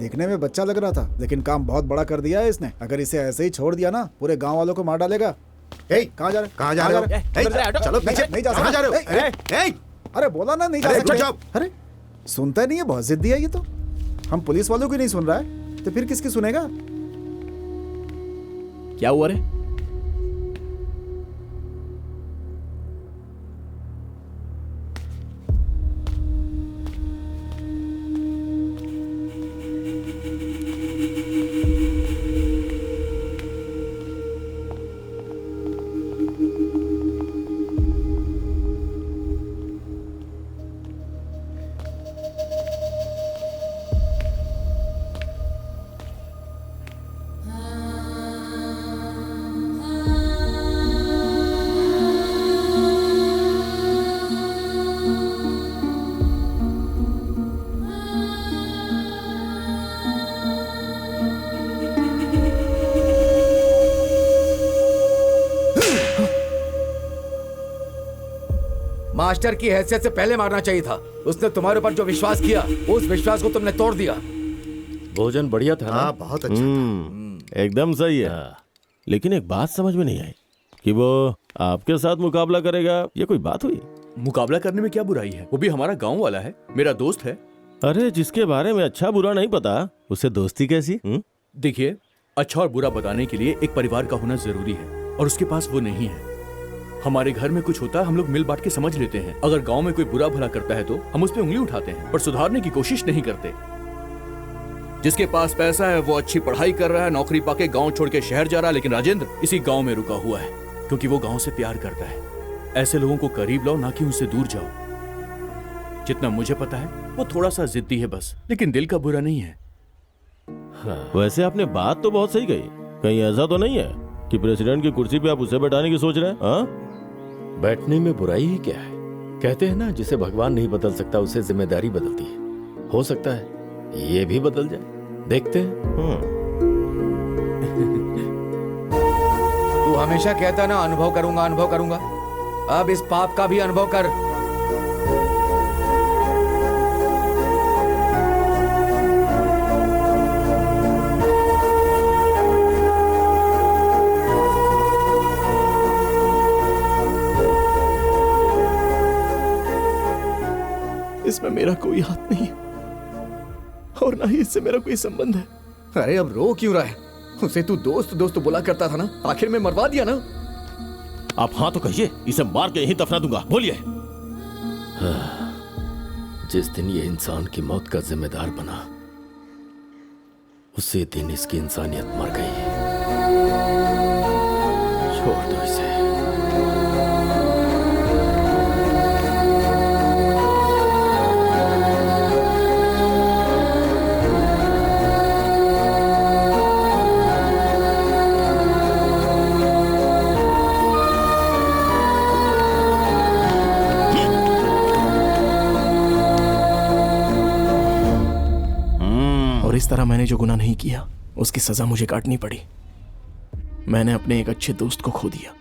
देखने में बच्चा लग रहा था, लेकिन काम बहुत बड़ा कर दिया है इसने। अगर इसे ऐसे ही छोड़ दिया ना, पूरे गांव वालों को मार डालेगा। कहाँ जा रहे? कहाँ जा रहे हो? चलो पीछे। नहीं जा कहाँ जा रहे हो? सकते। अरे बोला ना नहीं जा सकते। अरे सुनता नहीं है, बहुत जिद्दी है ये तो। हम पुलिस वालों की नहीं सुन रहा है तो फिर किसकी सुनेगा? क्या हुआ रे? मास्टर की हैसियत से पहले मारना चाहिए था। उसने तुम्हारे ऊपर जो विश्वास किया, उस विश्वास को तुमने तोड़ दिया। भोजन बढ़िया था ना? बहुत अच्छा था। एकदम सही है। लेकिन एक बात समझ में नहीं आई कि वो आपके साथ मुकाबला करेगा। ये कोई बात हुई? मुकाबला करने में क्या बुराई है? वो भी हमारा गांव वाला है, मेरा दोस्त है। अरे जिसके बारे में अच्छा बुरा नहीं पता, उससे दोस्ती कैसी? देखिए, अच्छा और बुरा बताने के लिए एक परिवार का होना जरूरी है, और उसके पास वो नहीं है। हमारे घर में कुछ होता है, हम लोग मिल बांट के समझ लेते हैं। अगर गांव में कोई बुरा भला करता है तो हम उस पे उंगली उठाते हैं, पर सुधारने की कोशिश नहीं करते। जिसके पास पैसा है वो अच्छी पढ़ाई कर रहा है, नौकरी पाके गांव छोड़ के शहर जा रहा है, लेकिन राजेंद्र इसी गांव में रुका हुआ है क्योंकि वो गांव से प्यार करता है। ऐसे लोगों को करीब लाओ, ना कि उनसे दूर जाओ। जितना मुझे पता है वो थोड़ा सा जिद्दी है बस, लेकिन दिल का बुरा नहीं है। वैसे आपने बात तो बहुत सही कही। कहीं ऐसा तो नहीं है कि प्रेसिडेंट की कुर्सी पे आप उसे बैठाने की सोच रहे हैं? बैठने में बुराई ही क्या है? कहते हैं ना, जिसे भगवान नहीं बदल सकता उसे जिम्मेदारी बदलती है। हो सकता है ये भी बदल जाए, देखते हैं। तू हमेशा कहता ना अनुभव करूंगा अनुभव करूंगा। अब इस पाप का भी अनुभव कर। इसमें मेरा कोई हाथ नहीं है और ना ही इससे मेरा कोई संबंध है। अरे अब रो क्यों रहा है? उसे तू दोस्त दोस्त बुला करता था ना, आखिर में मरवा दिया ना। आप हाँ तो कहिए, इसे मार के यहीं दफना दूंगा। बोलिए। जिस दिन ये इंसान की मौत का जिम्मेदार बना, उसी दिन इसकी इंसानियत मर गई। छोड़ दो इसे। इस तरह मैंने जो गुनाह नहीं किया उसकी सजा मुझे काटनी पड़ी। मैंने अपने एक अच्छे दोस्त को खो दिया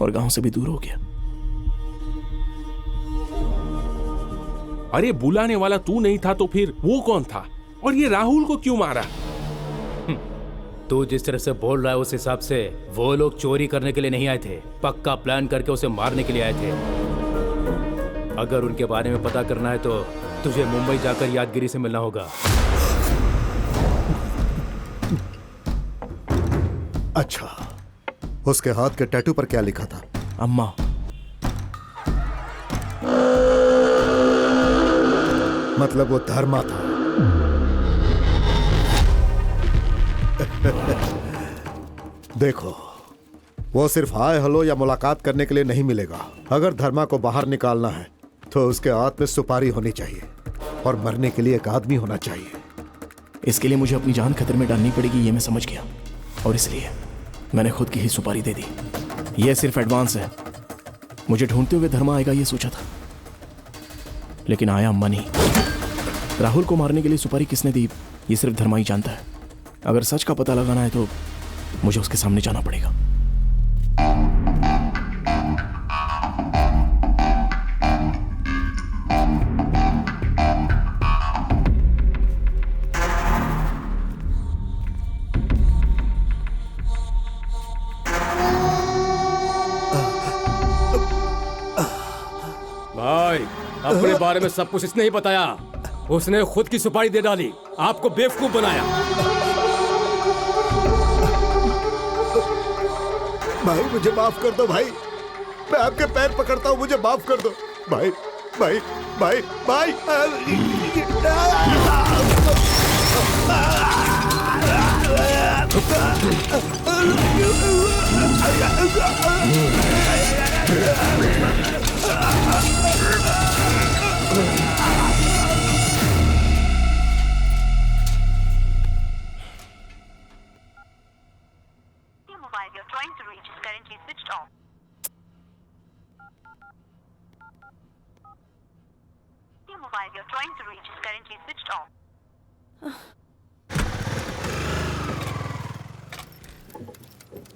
और गांव से भी दूर हो गया। अरे बुलाने वाला तू नहीं था तो फिर वो कौन था? और ये राहुल को क्यों मारा? तू जिस तरह से बोल रहा है उस हिसाब से वो लोग चोरी करने के लिए नहीं आए थे, पक्का प्लान करके उसे मारने के लिए आए थे। अगर उनके बारे में पता करना है तो तुझे मुंबई जाकर यादगिरी से मिलना होगा। अच्छा, उसके हाथ के टैटू पर क्या लिखा था? अम्मा। मतलब वो धर्मा था। देखो, वो सिर्फ हाय हेलो या मुलाकात करने के लिए नहीं मिलेगा। अगर धर्मा को बाहर निकालना है तो उसके हाथ में सुपारी होनी चाहिए और मरने के लिए एक आदमी होना चाहिए। इसके लिए मुझे अपनी जान खतरे में डालनी पड़ेगी, ये मैं समझ गया, और इसलिए मैंने खुद की ही सुपारी दे दी। यह सिर्फ एडवांस है। मुझे ढूंढते हुए धर्मा आएगा ये सोचा था, लेकिन आया अम्मा नहीं। राहुल को मारने के लिए सुपारी किसने दी ये सिर्फ धर्मा ही जानता है। अगर सच का पता लगाना है तो मुझे उसके सामने जाना पड़ेगा। अपने बारे में सब कुछ इसने ही बताया। उसने खुद की सुपारी दे डाली, आपको बेवकूफ बनाया। भाई मुझे माफ कर दो भाई, मैं आपके पैर पकड़ता हूँ, मुझे माफ कर दो भाई भाई भाई भाई।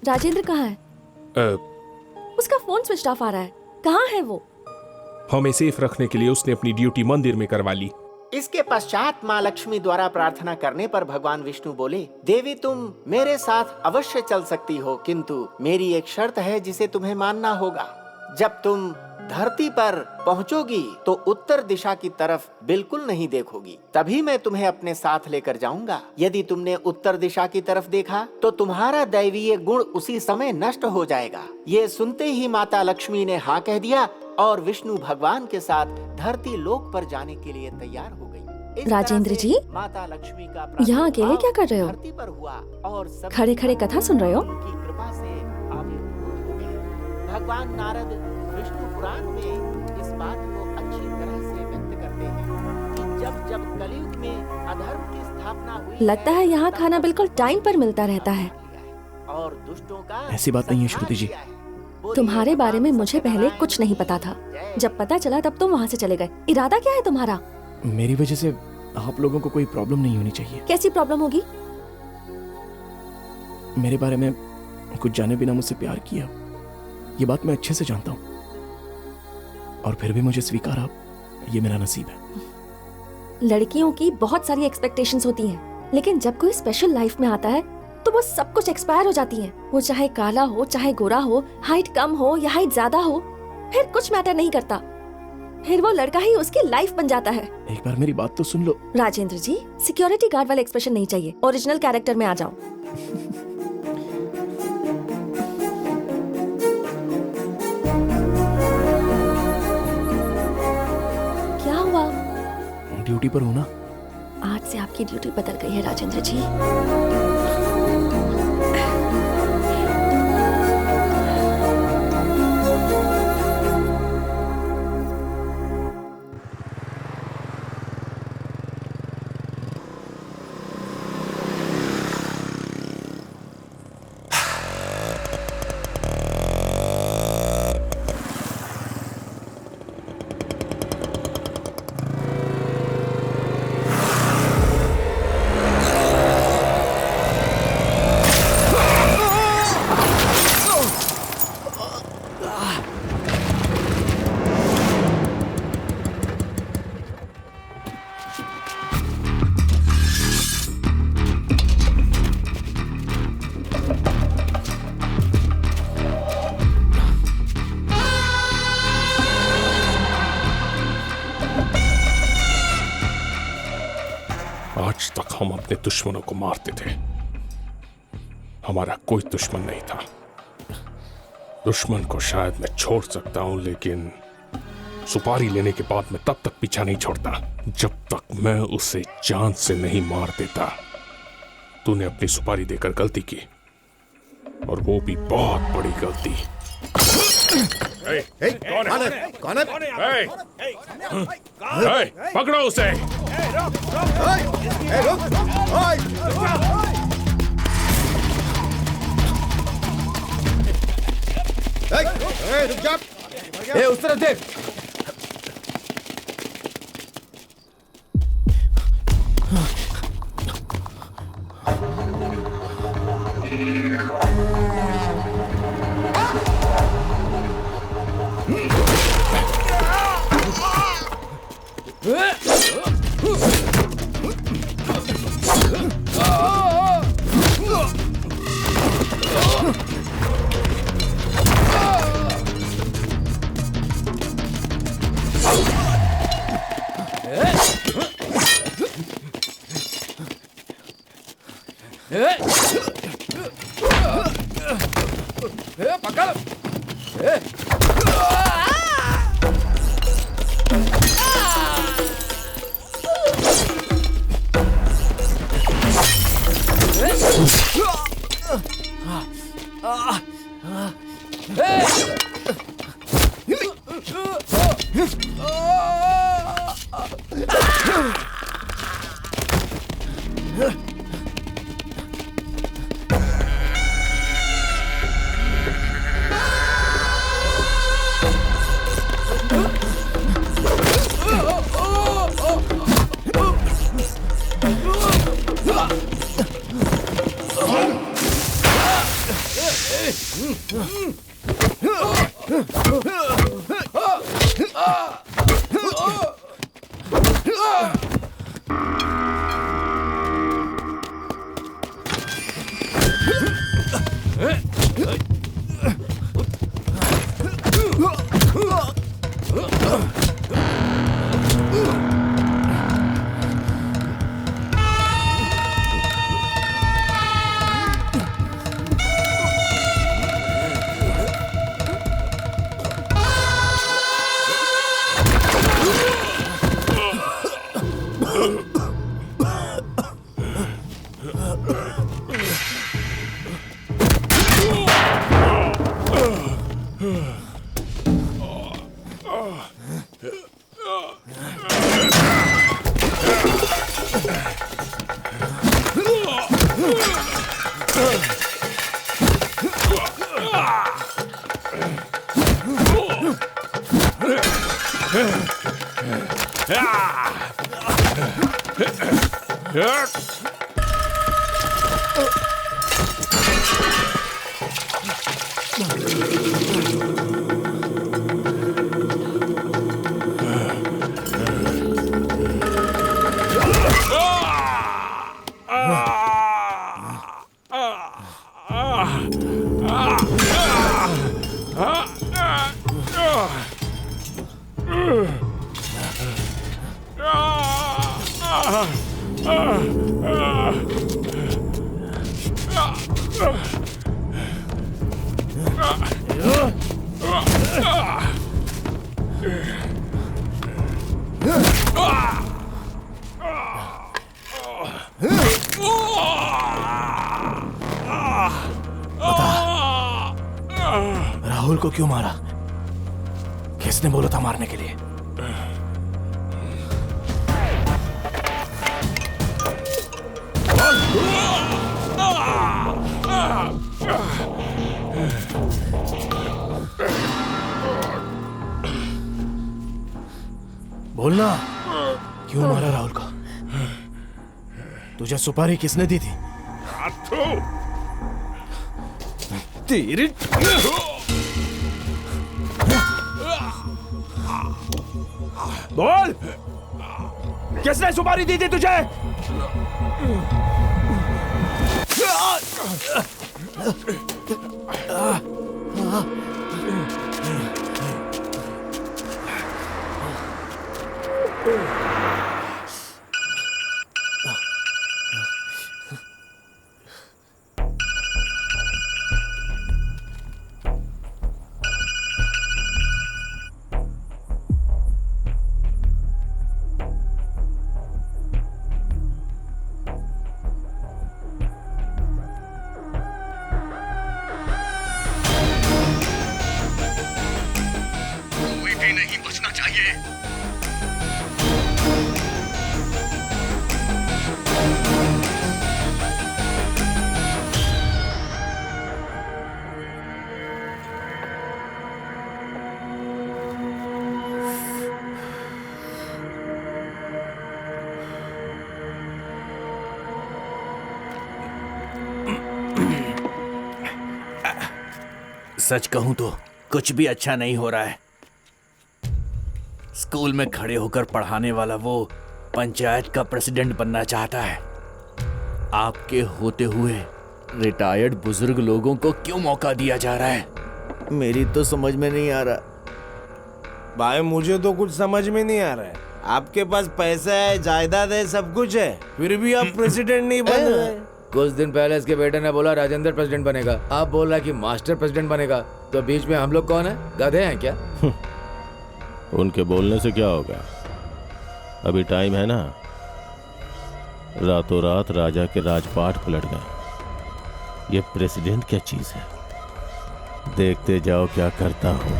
राजेंद्र कहाँ है? उसका फोन स्विच ऑफ आ रहा है। कहाँ है वो? हमें सेफ रखने के लिए उसने अपनी ड्यूटी मंदिर में करवा ली। इसके पश्चात माँ लक्ष्मी द्वारा प्रार्थना करने पर भगवान विष्णु बोले, देवी तुम मेरे साथ अवश्य चल सकती हो, किंतु मेरी एक शर्त है जिसे तुम्हें मानना होगा। जब तुम धरती पर पहुंचोगी तो उत्तर दिशा की तरफ बिल्कुल नहीं देखोगी, तभी मैं तुम्हें अपने साथ लेकर जाऊंगा। यदि तुमने उत्तर दिशा की तरफ देखा तो तुम्हारा दैवीय गुण उसी समय नष्ट हो जाएगा। ये सुनते ही माता लक्ष्मी ने हाँ कह दिया और विष्णु भगवान के साथ धरती लोक पर जाने के लिए तैयार हो गई। राजेंद्र जी, माता लक्ष्मी का यहाँ अकेले क्या कर रहे हो? धरती पर हुआ और खड़े खड़े कथा सुन रहे हो? कृपा से आविर्भूत हो गए। भगवान नारद विष्णु पुराण में इस बात को अच्छी तरह से व्यक्त करते हैं कि जब जब कलयुग में अधर्म की स्थापना हुई, लगता है यहाँ खाना बिल्कुल टाइम पर मिलता रहता है। और दुष्टों का ऐसी बात नहीं है श्रुति जी। तुम्हारे बारे में मुझे पहले कुछ नहीं पता था, जब पता चला तब तुम वहाँ से चले गए। इरादा क्या है तुम्हारा? मेरी वजह से आप लोगों को कोई प्रॉब्लम नहीं होनी चाहिए। कैसी प्रॉब्लम होगी? मेरे बारे में कुछ जाने बिना मुझसे प्यार किया, ये बात मैं अच्छे से जानता हूँ, और फिर भी मुझे स्वीकारा, ये मेरा नसीब है। लड़कियों की बहुत सारी एक्सपेक्टेशंस होती हैं, लेकिन जब कोई स्पेशल लाइफ में आता है तो वो सब कुछ एक्सपायर हो जाती है। वो चाहे काला हो, चाहे गोरा हो, हाइट कम हो या हाइट ज्यादा हो, फिर कुछ मैटर नहीं करता। फिर वो लड़का ही उसकी लाइफ बन जाता है। एक बार मेरी बात तो सुन लो। राजेंद्र जी, सिक्योरिटी गार्ड वाले एक्सप्रेशन नहीं चाहिए, ओरिजिनल कैरेक्टर में आ जाओ। क्या हुआ? ड्यूटी पर हो ना? आज से आपकी ड्यूटी बदल गई है राजेंद्र जी। आज तक हम अपने दुश्मनों को मारते थे, हमारा कोई दुश्मन नहीं था। दुश्मन को शायद मैं छोड़ सकता हूं, लेकिन सुपारी लेने के बाद मैं तब तक पीछा नहीं छोड़ता जब तक मैं उसे जान से नहीं मार देता। तूने अपनी सुपारी देकर गलती की, और वो भी बहुत बड़ी गलती। कौन है? कौन है? पकड़ो उसे। रुक जा। उस तरफ देख। पकड़। राहुल को क्यों मारा? किसने बोला था मारने के लिए? बोलना, क्यों मारा राहुल को? तुझे सुपारी किसने दी थी? तेरी बोल, किसने सुपारी दी थी तुझे? सच कहूं तो कुछ भी अच्छा नहीं हो रहा है। स्कूल में खड़े होकर पढ़ाने वाला वो पंचायत का प्रेसिडेंट बनना चाहता है। आपके होते हुए रिटायर्ड बुजुर्ग लोगों को क्यों मौका दिया जा रहा है? मेरी तो समझ में नहीं आ रहा भाई, मुझे तो कुछ समझ में नहीं आ रहा है। आपके पास पैसा है, जायदाद है, सब कुछ है, फिर भी आप प्रेसिडेंट नहीं बन रहे। कुछ दिन पहले इसके बेटे ने बोला राजेंद्र प्रेसिडेंट बनेगा, आप बोल रहा है कि मास्टर प्रेसिडेंट बनेगा। तो बीच में हम लोग कौन है? गधे हैं क्या? उनके बोलने से क्या होगा? अभी टाइम है ना। रातों रात राजा के राजपाट पलट गए। ये प्रेसिडेंट क्या चीज है? देखते जाओ क्या करता हूं।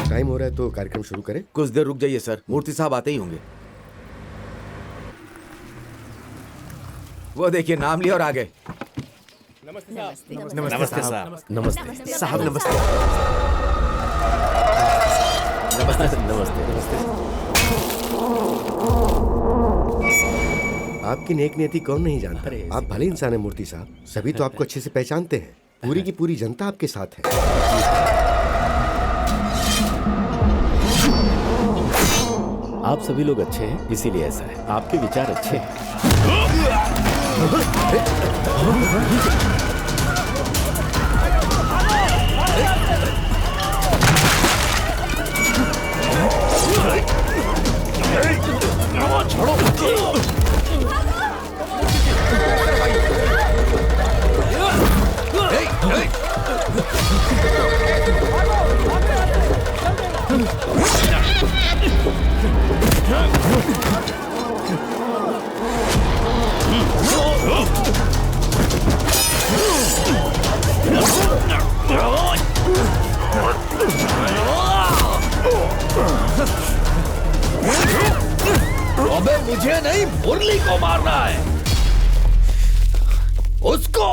टाइम हो रहा है तो कार्यक्रम शुरू करें। कुछ देर रुक जाइए सर, मूर्ति साहब आते ही होंगे। वो देखिए नाम लिया और आ गए। नमस्ते साहब। नमस्ते साहब। नमस्ते साहब नमस्ते। नमस्ते नमस्ते। आपकी नेक नीति कौन नहीं जानता। आप भले इंसान हैं मूर्ति साहब, सभी तो आपको अच्छे से पहचानते हैं। पूरी की पूरी जनता आपके साथ है। आप सभी लोग अच्छे हैं, इसीलिए ऐसा है। आपके विचार अच्छे हैं। अबे मुझे नहीं, मुरली को मारना है। उसको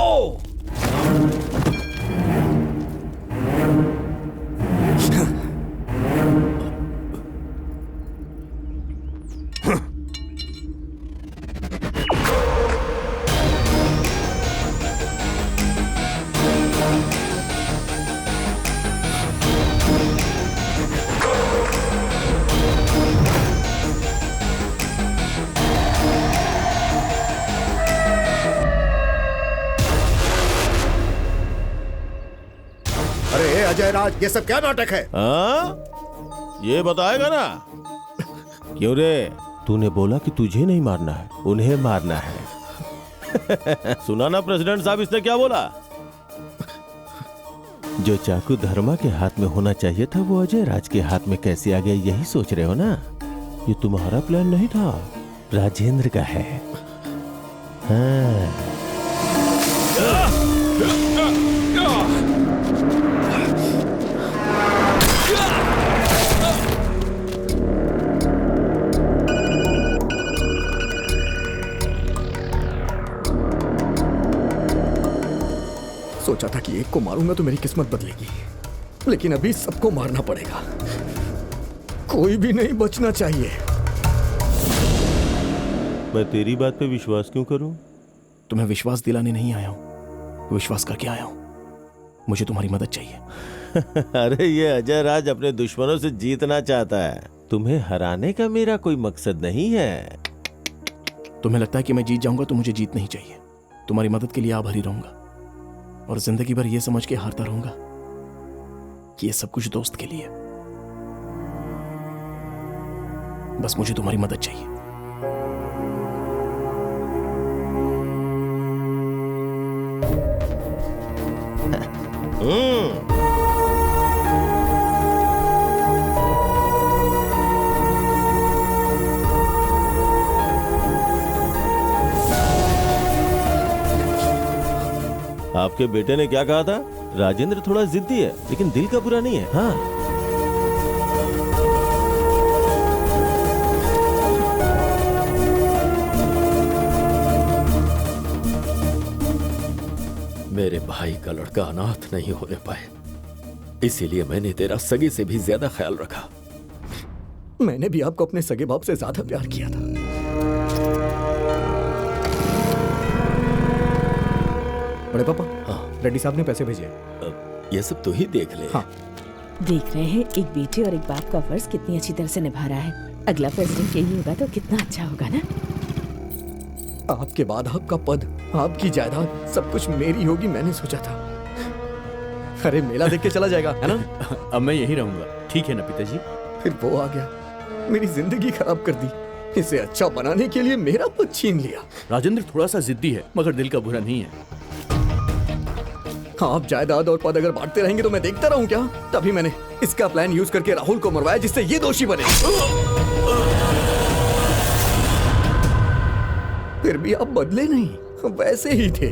अजय राज, ये सब क्या नाटक है? हाँ, ये बताएगा ना। क्यों रे? तूने बोला कि तुझे नहीं मारना है, उन्हें मारना है। सुना ना प्रेसिडेंट साहब, इसने क्या बोला? जो चाकू धर्मा के हाथ में होना चाहिए था वो अजय राज के हाथ में कैसे आ गया, यही सोच रहे हो ना? ये तुम्हारा प्लान नहीं था, राजेंद्र का है। हाँ। सोचा था कि एक को मारूंगा तो मेरी किस्मत बदलेगी, लेकिन अभी सबको मारना पड़ेगा। कोई भी नहीं बचना चाहिए। मैं तेरी बात पे विश्वास क्यों करूं? तुम्हें विश्वास दिलाने नहीं आया हूं, विश्वास करके आया हूं। मुझे तुम्हारी मदद चाहिए। अरे ये अजय राज अपने दुश्मनों से जीतना चाहता है, तुम्हें हराने का मेरा कोई मकसद नहीं है। तुम्हें लगता है कि मैं जीत जाऊंगा तो मुझे जीत नहीं चाहिए। तुम्हारी मदद के लिए आभारी रहूंगा और जिंदगी भर यह समझ के हारता रहूंगा कि ये सब कुछ दोस्त के लिए। बस मुझे तुम्हारी मदद चाहिए। आपके बेटे ने क्या कहा था? राजेंद्र थोड़ा जिद्दी है लेकिन दिल का बुरा नहीं है। हाँ, मेरे भाई का लड़का अनाथ नहीं होने पाए, इसीलिए मैंने तेरा सगे से भी ज्यादा ख्याल रखा। मैंने भी आपको अपने सगे बाप से ज्यादा प्यार किया था। बड़े पापा, हाँ, रेड्डी साहब ने पैसे भेजे। ये सब तू ही देख ले। हाँ। देख रहे हैं एक बेटे और एक बाप का फर्ज कितनी अच्छी तरह से निभा रहा है। अगला प्रेसिडेंट यही होगा तो कितना अच्छा होगा ना। आपके बाद आपका पद, आपकी जायदाद, सब कुछ मेरी होगी, मैंने सोचा था। अरे मेला देख के चला जाएगा, है ना? अब मैं यही रहूंगा, ठीक है ना पिताजी? फिर वो आ गया, मेरी जिंदगी खराब कर दी। इसे अच्छा बनाने के लिए मेरा पद छीन लिया। राजेंद्र थोड़ा सा जिद्दी है, मगर दिल का बुरा नहीं है। आप जायदाद और पद अगर बांटते रहेंगे तो मैं देखता रहूं क्या? तभी मैंने इसका प्लान यूज करके राहुल को मरवाया, जिससे ये दोषी बने। फिर भी आप बदले नहीं, वैसे ही थे।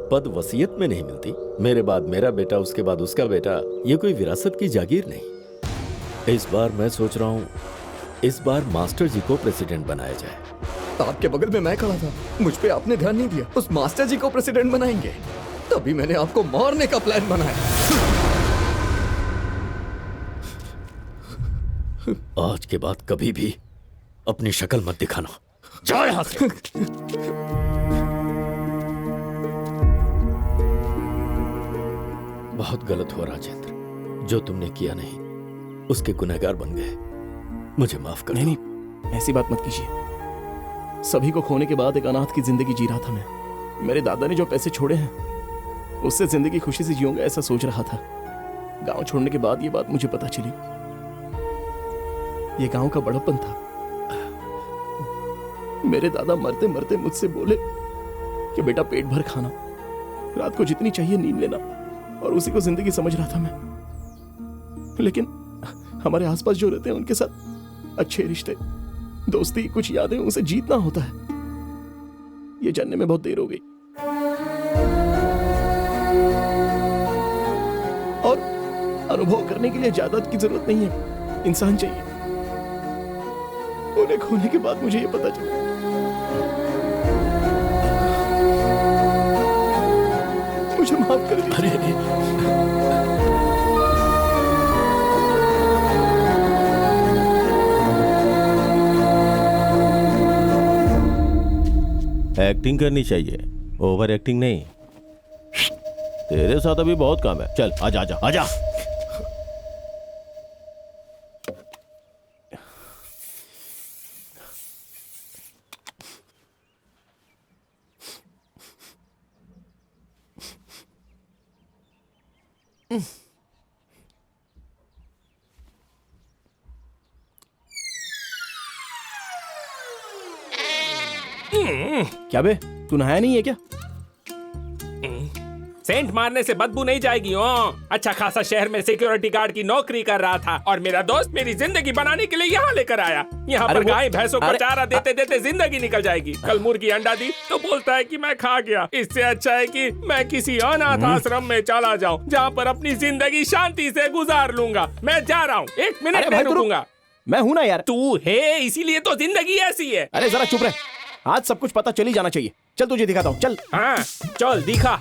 पद वसीयत में नहीं मिलती। मेरे बाद मेरा बेटा, उसके बाद उसका बेटा, ये कोई विरासत की जागीर नहीं। इस बार मैं सोच रहा हूँ, इस बार मास्टर जी को प्रेसिडेंट बनाया जाए। आपके बगल में मैं खड़ा था, मुझ पे आपने ध्यान नहीं दिया। उस मास्टर जी को प्रेसिडेंट बनाएंगे, तभी मैंने आपको मारने का प्लान बनाया। आज के बाद कभी भी अपनी शक्ल मत दिखाना। जाओ यहां से। बहुत गलत हुआ राजेंद्र, जो तुमने किया नहीं, उसके गुनहगार बन गए। मुझे माफ कर। नहीं, ऐसी बात मत कीजिए। सभी को खोने के बाद एक अनाथ की जिंदगी जी रहा था मैं। मेरे दादा ने जो पैसे छोड़े हैं, उससे जिंदगी खुशी से जीऊंगा ऐसा सोच रहा था। गांव छोड़ने के बाद ये बात मुझे पता चली। ये गांव का बड़प्पन था। मेरे दादा मरते मरते मुझसे बोले कि बेटा पेट भर खाना, रात को जितनी चाहिए नींद लेना, और उसी को जिंदगी समझ रहा था मैं। लेकिन हमारे आसपास जो रहते हैं उनके साथ अच्छे रिश्ते, दोस्ती, कुछ यादें, उसे जीतना होता है। ये जानने में बहुत देर हो गई। और अनुभव करने के लिए जायदाद की जरूरत नहीं है, इंसान चाहिए। उन्हें खोने के बाद मुझे ये पता चला। मुझे माफ कर दीजिए। एक्टिंग करनी चाहिए, ओवर एक्टिंग नहीं। तेरे साथ अभी बहुत काम है। चल आजा आजा आजा। क्या बे, तू नहाया नहीं है क्या? सेंट मारने से बदबू नहीं जाएगी। अच्छा खासा शहर में सिक्योरिटी गार्ड की नौकरी कर रहा था और मेरा दोस्त मेरी जिंदगी बनाने के लिए यहाँ लेकर आया। यहाँ पर गाय भैंसों को चारा देते देते जिंदगी निकल जाएगी। कल मुर्गी अंडा दी तो बोलता है कि मैं खा गया। इससे अच्छा है कि मैं किसी अनाथ आश्रम में चला जाऊँ, जहाँ पर अपनी जिंदगी शांति से गुजार लूंगा। मैं जा रहा हूँ, 1 मिनट में रुकूंगा। मैं हूं ना यार। तू है, इसीलिए तो जिंदगी ऐसी है। अरे जरा चुप रहे, आज सब कुछ पता चल ही जाना चाहिए। चल तुझे दिखाता हूँ, चल। हाँ चल दिखा।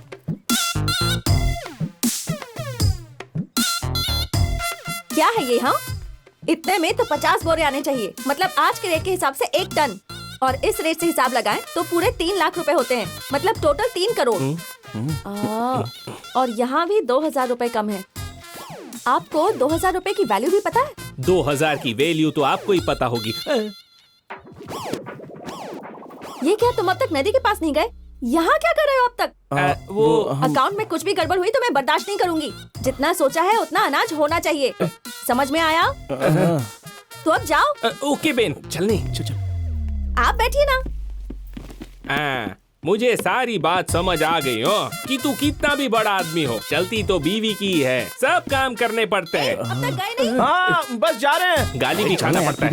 क्या है ये? हाँ, इतने में तो 50 बोरे आने चाहिए। मतलब आज के रेट के हिसाब से 1 टन, और इस रेट से हिसाब लगाएं तो पूरे 3 लाख रुपए होते हैं। मतलब टोटल 3 करोड़। और यहाँ भी 2000 रुपए कम है। आपको 2000 रुपए की वैल्यू भी पता है? 2000 की वैल्यू तो आपको ही पता होगी। ये क्या, तुम अब तक नदी के पास नहीं गए? यहाँ क्या कर रहे हो अब तक? वो अकाउंट में कुछ भी गड़बड़ हुई तो मैं बर्दाश्त नहीं करूंगी। जितना सोचा है उतना अनाज होना चाहिए। समझ में आया? तो अब जाओ। ओके बेन, चलने। आप बैठिए ना। मुझे सारी बात समझ आ गई हो कि तू कितना भी बड़ा आदमी हो, चलती तो बीवी की है। सब काम करने पड़ते हैं। अब तक गए नहीं? हाँ, बस जा रहे हैं। गाली भी खाना पड़ता है।